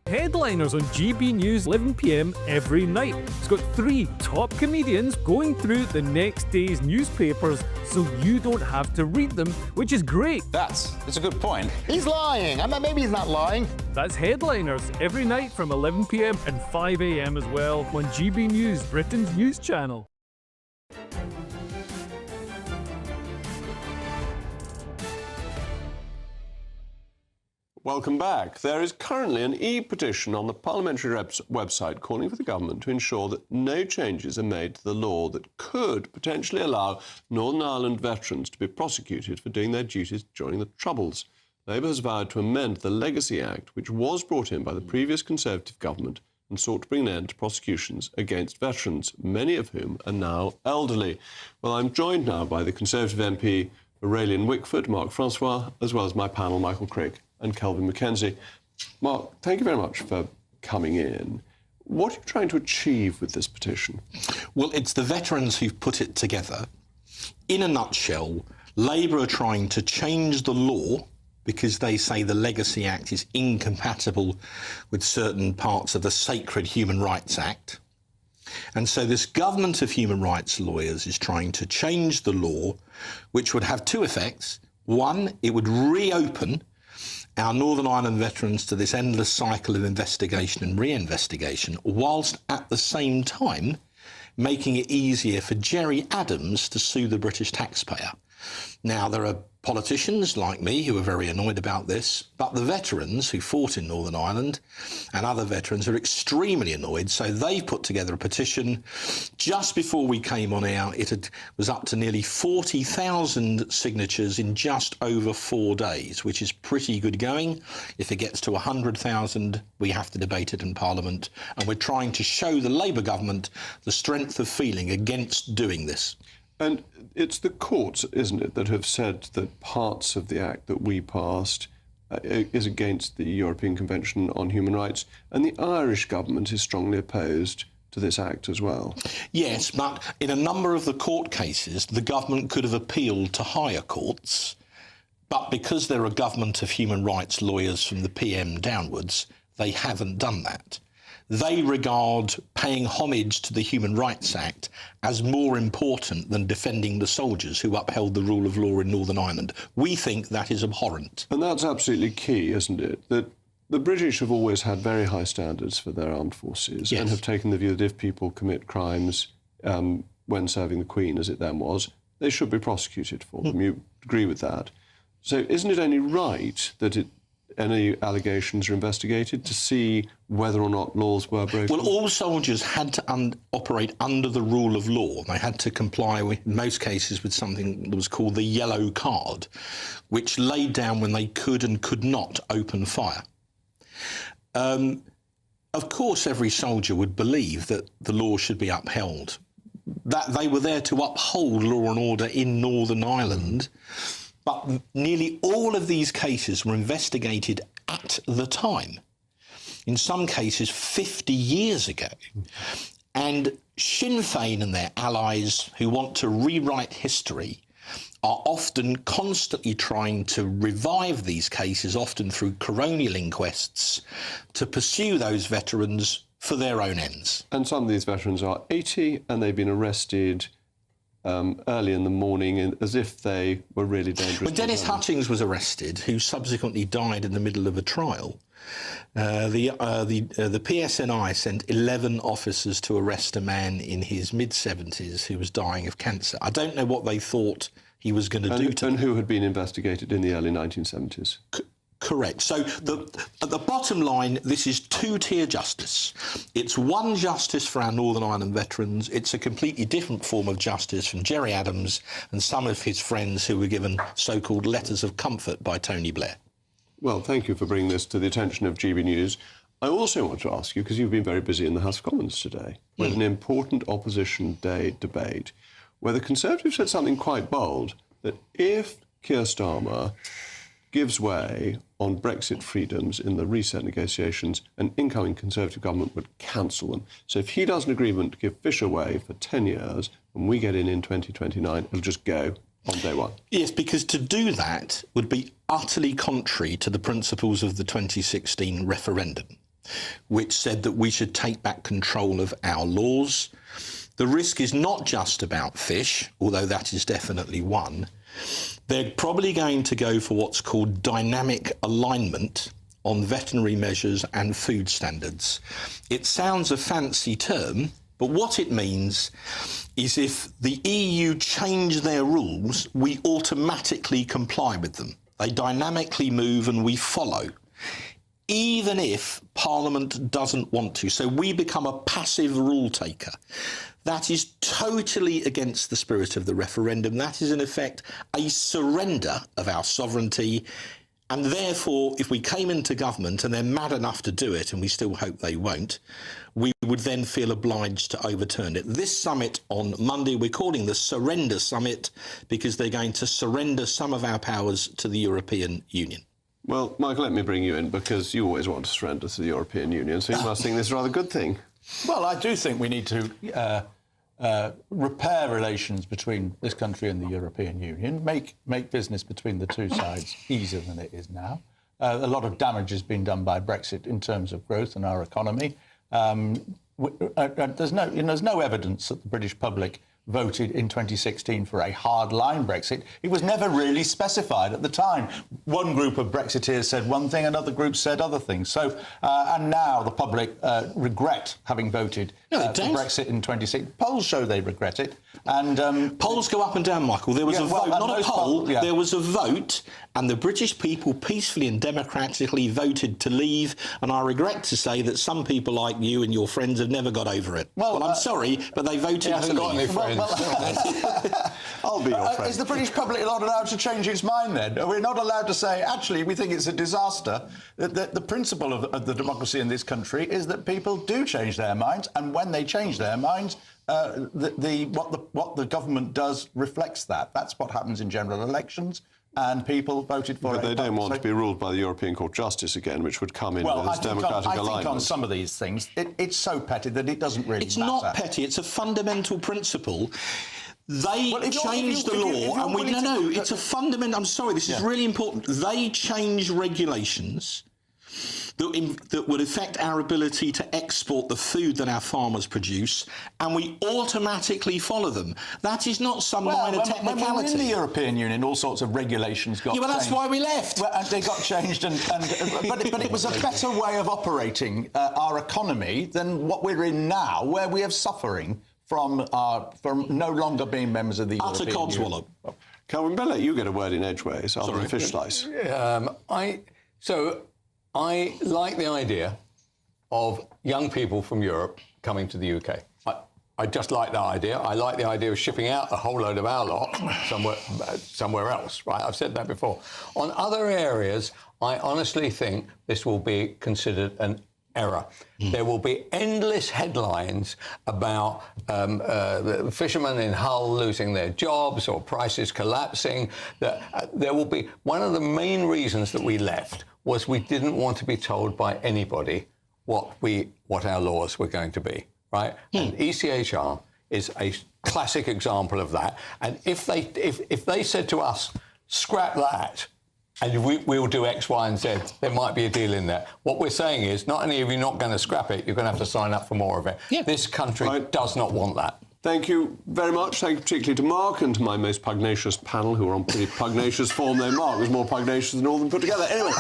Headliners on GB News 11 p.m. every night. It's got 3 top comedians going through the next day's newspapers so you don't have to read them, which is great. That's a good point. He's lying. I mean, maybe he's not lying. That's Headliners every night from 11 p.m. and 5 a.m. as well on GB News, Britain's news channel. Welcome back. There is currently an e-petition on the parliamentary website calling for the government to ensure that no changes are made to the law that could potentially allow Northern Ireland veterans to be prosecuted for doing their duties during the Troubles. Labour has vowed to amend the Legacy Act, which was brought in by the previous Conservative government and sought to bring an end to prosecutions against veterans, many of whom are now elderly. Well, I'm joined now by the Conservative MP for Raelene Wickford, Mark Francois, as well as my panel, Michael Crick and Kelvin Mackenzie. Mark, thank you very much for coming in. What are you trying to achieve with this petition? Well, it's the veterans who've put it together. In a nutshell, Labour are trying to change the law because they say the Legacy Act is incompatible with certain parts of the sacred Human Rights Act. And so this government of human rights lawyers is trying to change the law, which would have two effects. One, it would reopen our Northern Ireland veterans to this endless cycle of investigation and re-investigation, whilst at the same time making it easier for Gerry Adams to sue the British taxpayer. Now, there are politicians like me who are very annoyed about this, but the veterans who fought in Northern Ireland and other veterans are extremely annoyed, so they've put together a petition. Just before we came on air, was up to nearly 40,000 signatures in just over 4 days, which is pretty good going. If it gets to 100,000, we have to debate it in Parliament, and we're trying to show the Labour government the strength of feeling against doing this. And it's the courts, isn't it, that have said that parts of the Act that we passed is against the European Convention on Human Rights, and the Irish government is strongly opposed to this Act as well. Yes, but in a number of the court cases, the government could have appealed to higher courts, but because they're a government of human rights lawyers from the PM downwards, they haven't done that. They regard paying homage to the Human Rights Act as more important than defending the soldiers who upheld the rule of law in Northern Ireland. We think that is abhorrent. And that's absolutely key, isn't it? That the British have always had very high standards for their armed forces, yes, and have taken the view that if people commit crimes when serving the Queen, as it then was, they should be prosecuted for them. You agree with that? So isn't it only right that any allegations are investigated to see whether or not laws were broken? Well, all soldiers had to operate under the rule of law. They had to comply, with, in most cases, with something that was called the yellow card, which laid down when they could and could not open fire. Of course, every soldier would believe that the law should be upheld, that they were there to uphold law and order in Northern Ireland. But nearly all of these cases were investigated at the time, in some cases 50 years ago. And Sinn Féin and their allies who want to rewrite history are often constantly trying to revive these cases, often through coronial inquests, to pursue those veterans for their own ends. And some of these veterans are 80 and they've been arrested early in the morning, as if they were really dangerous. When Dennis Hutchings was arrested, who subsequently died in the middle of a trial, the PSNI sent 11 officers to arrest a man in his mid-70s who was dying of cancer. I don't know what they thought he was going to do to them. And who had been investigated in the early 1970s. Correct. So at the bottom line, this is two-tier justice. It's one justice for our Northern Ireland veterans. It's a completely different form of justice from Gerry Adams and some of his friends who were given so-called letters of comfort by Tony Blair. Well, thank you for bringing this to the attention of GB News. I also want to ask you, because you've been very busy in the House of Commons today, with an important Opposition Day debate, where the Conservatives said something quite bold, that if Keir Starmer gives way on Brexit freedoms in the reset negotiations, an incoming Conservative government would cancel them. So if he does an agreement to give Fish away for 10 years, and we get in 2029, it'll just go on day one. Yes, because to do that would be utterly contrary to the principles of the 2016 referendum, which said that we should take back control of our laws. The risk is not just about fish, although that is definitely one. They're probably going to go for what's called dynamic alignment on veterinary measures and food standards. It sounds a fancy term, but what it means is if the EU change their rules, we automatically comply with them. They dynamically move and we follow, even if Parliament doesn't want to. So we become a passive rule taker. That is totally against the spirit of the referendum. That is, in effect, a surrender of our sovereignty. And therefore, if we came into government and they're mad enough to do it, and we still hope they won't, we would then feel obliged to overturn it. This summit on Monday, we're calling the Surrender Summit because they're going to surrender some of our powers to the European Union. Well, Michael, let me bring you in, because you always want to surrender to the European Union, so you must think this is a rather good thing. Well, I do think we need to repair relations between this country and the European Union, make business between the two sides easier than it is now. A lot of damage has been done by Brexit in terms of growth and our economy. There's no evidence that the British public voted in 2016 for a hard-line Brexit. It was never really specified at the time. One group of Brexiteers said one thing, another group said other things. So, and now the public regret having voted for Brexit in 2016. Polls show they regret it. And polls go up and down, Michael. There was a vote, not a poll. Yeah. There was a vote, and the British people peacefully and democratically voted to leave. And I regret to say that some people like you and your friends have never got over it. Well, I'm sorry, but they voted to leave. I'll be your friend. Is the British public not allowed to change its mind then? We're not allowed to say, actually, we think it's a disaster. The principle of the democracy in this country is that people do change their minds, and when they change their minds, what the government does reflects that. That's what happens in general elections, and people voted for it. But they don't want to be ruled by the European Court of Justice again, which would come in with its democratic alignment. I think on some of these things, it's so petty that it doesn't really matter. It's not petty, it's a fundamental principle. They changed the law, and it's a fundamental... I'm sorry, this is really important. They changed regulations that would affect our ability to export the food that our farmers produce, and we automatically follow them. That is not some minor technicality. When we were in the European Union, all sorts of regulations got changed. Yeah, well, that's why we left. Well, and they got changed, but it was a better way of operating our economy than what we're in now, where we are suffering from no longer being members of the European Union. Utter codswallop. Calvin Bell, you get a word in edgeways after the fish slice. I like the idea of young people from Europe coming to the UK. I just like that idea. I like the idea of shipping out a whole load of our lot somewhere else, right? I've said that before. On other areas, I honestly think this will be considered an error. There will be endless headlines about the fishermen in Hull losing their jobs or prices collapsing. There will be... One of the main reasons that we left was we didn't want to be told by anybody what our laws were going to be, right? And ECHR is a classic example of that. And if they said to us, scrap that, and we'll do X, Y, and Z, there might be a deal in there. What we're saying is, not only are you not going to scrap it, you're going to have to sign up for more of it. This country does not want that. Thank you very much. Thank you particularly to Mark and to my most pugnacious panel, who are on pretty pugnacious form, though Mark was more pugnacious than all of them put together. Anyway,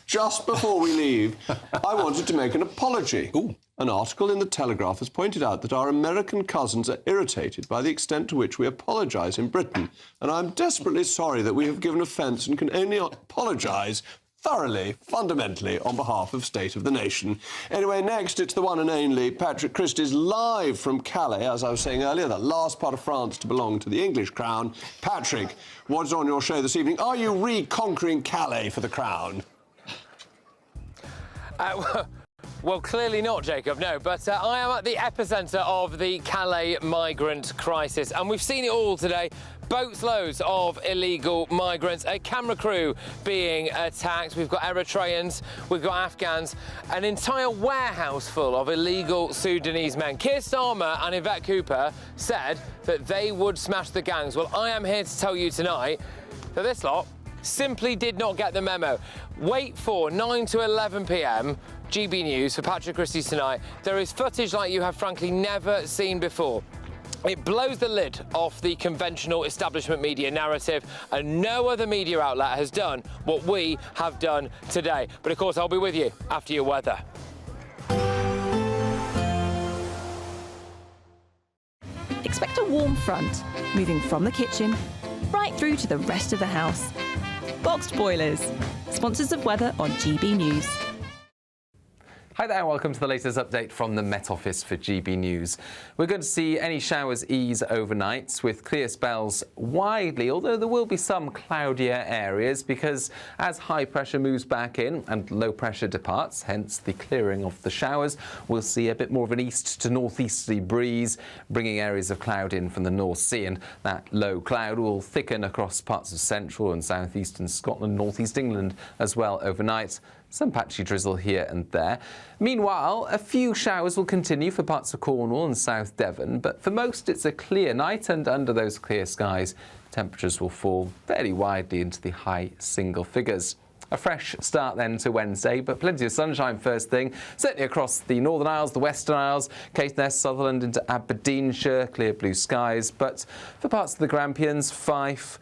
just before we leave, I wanted to make an apology. An article in The Telegraph has pointed out that our American cousins are irritated by the extent to which we apologise in Britain, and I'm desperately sorry that we have given offence and can only apologise thoroughly, fundamentally, on behalf of State of the Nation. Anyway, next, it's the one and only Patrick Christys, live from Calais, as I was saying earlier, the last part of France to belong to the English crown. Patrick, what's on your show this evening? Are you reconquering Calais for the crown? Well, clearly not, Jacob, no, but I am at the epicentre of the Calais migrant crisis, and we've seen it all today. Boats loads of illegal migrants, a camera crew being attacked. We've got Eritreans, we've got Afghans, an entire warehouse full of illegal Sudanese men. Keir Starmer and Yvette Cooper said that they would smash the gangs. Well, I am here to tell you tonight that this lot simply did not get the memo. Wait for 9 to 11 p.m, GB News for Patrick Christys Tonight. There is footage like you have frankly never seen before. It blows the lid off the conventional establishment media narrative, and no other media outlet has done what we have done today. But of course, I'll be with you after your weather. Expect a warm front, moving from the kitchen right through to the rest of the house. Boxed Boilers, sponsors of weather on GB News. Hi there, welcome to the latest update from the Met Office for GB News. We're going to see any showers ease overnight with clear spells widely, although there will be some cloudier areas because as high pressure moves back in and low pressure departs, hence the clearing of the showers, we'll see a bit more of an east to northeasterly breeze, bringing areas of cloud in from the North Sea, and that low cloud will thicken across parts of central and southeastern Scotland, northeast England as well overnight. Some patchy drizzle here and there. Meanwhile, a few showers will continue for parts of Cornwall and South Devon, but for most it's a clear night, and under those clear skies, temperatures will fall fairly widely into the high single figures. A fresh start then to Wednesday, but plenty of sunshine first thing, certainly across the Northern Isles, the Western Isles, Caithness, Sutherland into Aberdeenshire, clear blue skies, but for parts of the Grampians, Fife,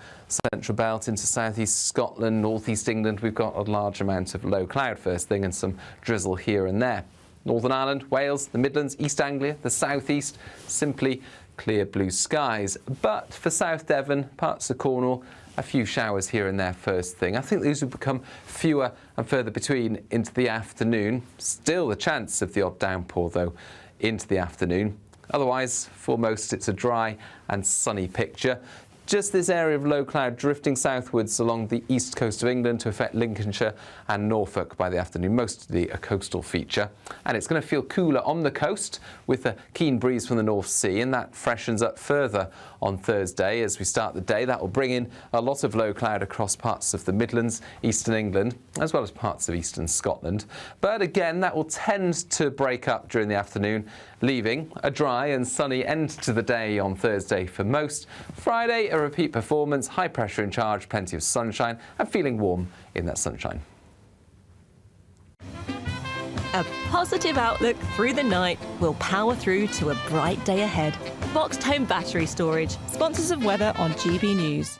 Central Belt into southeast Scotland, northeast England, we've got a large amount of low cloud first thing and some drizzle here and there. Northern Ireland, Wales, the Midlands, East Anglia, the southeast, simply clear blue skies. But for South Devon, parts of Cornwall, a few showers here and there first thing. I think these will become fewer and further between into the afternoon. Still a chance of the odd downpour, though, into the afternoon. Otherwise, for most, it's a dry and sunny picture. Just this area of low cloud drifting southwards along the east coast of England to affect Lincolnshire and Norfolk by the afternoon, mostly a coastal feature. And it's going to feel cooler on the coast with a keen breeze from the North Sea, and that freshens up further on Thursday as we start the day. That will bring in a lot of low cloud across parts of the Midlands, eastern England, as well as parts of eastern Scotland. But again, that will tend to break up during the afternoon, leaving a dry and sunny end to the day on Thursday for most. Friday, a repeat performance, high pressure in charge, plenty of sunshine, and feeling warm in that sunshine. A positive outlook through the night will power through to a bright day ahead. Boxed Home Battery Storage, sponsors of weather on GB News.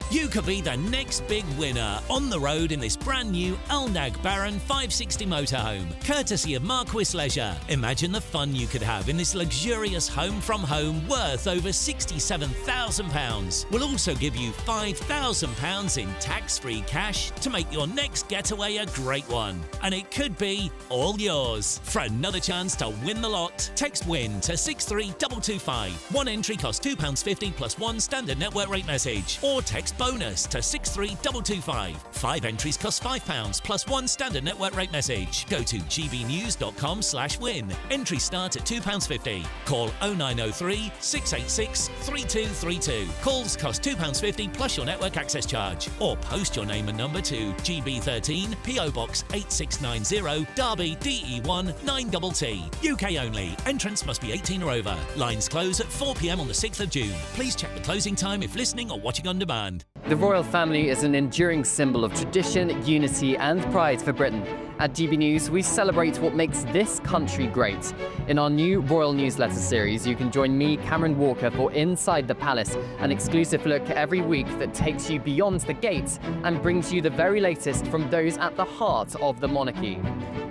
You could be the next big winner on the road in this brand new Alnag Baron 560 motorhome, courtesy of Marquis Leisure. Imagine the fun you could have in this luxurious home from home worth over £67,000. We'll also give you £5,000 in tax-free cash to make your next getaway a great one. And it could be all yours. For another chance to win the lot, text WIN to 63225. One entry costs £2.50 plus one standard network rate message, or text bonus to 63225. 5 entries cost £5 plus one standard network rate message. Go to gbnews.com/win. Entries start at £2.50. Call 0903 686 3232. Calls cost £2.50 plus your network access charge. Or post your name and number to GB13 PO Box 8690 Derby DE1 9TT. UK only. Entrance must be 18 or over. Lines close at 4 p.m. on the 6th of June. Please check the closing time if listening or watching on demand. The royal family is an enduring symbol of tradition, unity and pride for Britain. At GB News, we celebrate what makes this country great. In our new royal newsletter series, you can join me, Cameron Walker, for Inside the Palace, an exclusive look every week that takes you beyond the gates and brings you the very latest from those at the heart of the monarchy.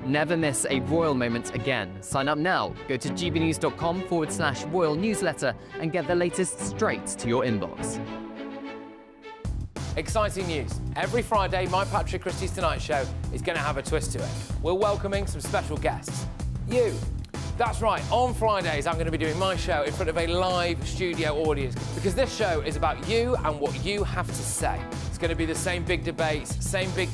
Never miss a royal moment again. Sign up now. Go to gbnews.com/royal newsletter and get the latest straight to your inbox. Exciting news. Every Friday, my Christys Tonight Show is going to have a twist to it. We're welcoming some special guests. You. That's right, on Fridays I'm going to be doing my show in front of a live studio audience because this show is about you and what you have to say. It's going to be the same big debates, same big topics.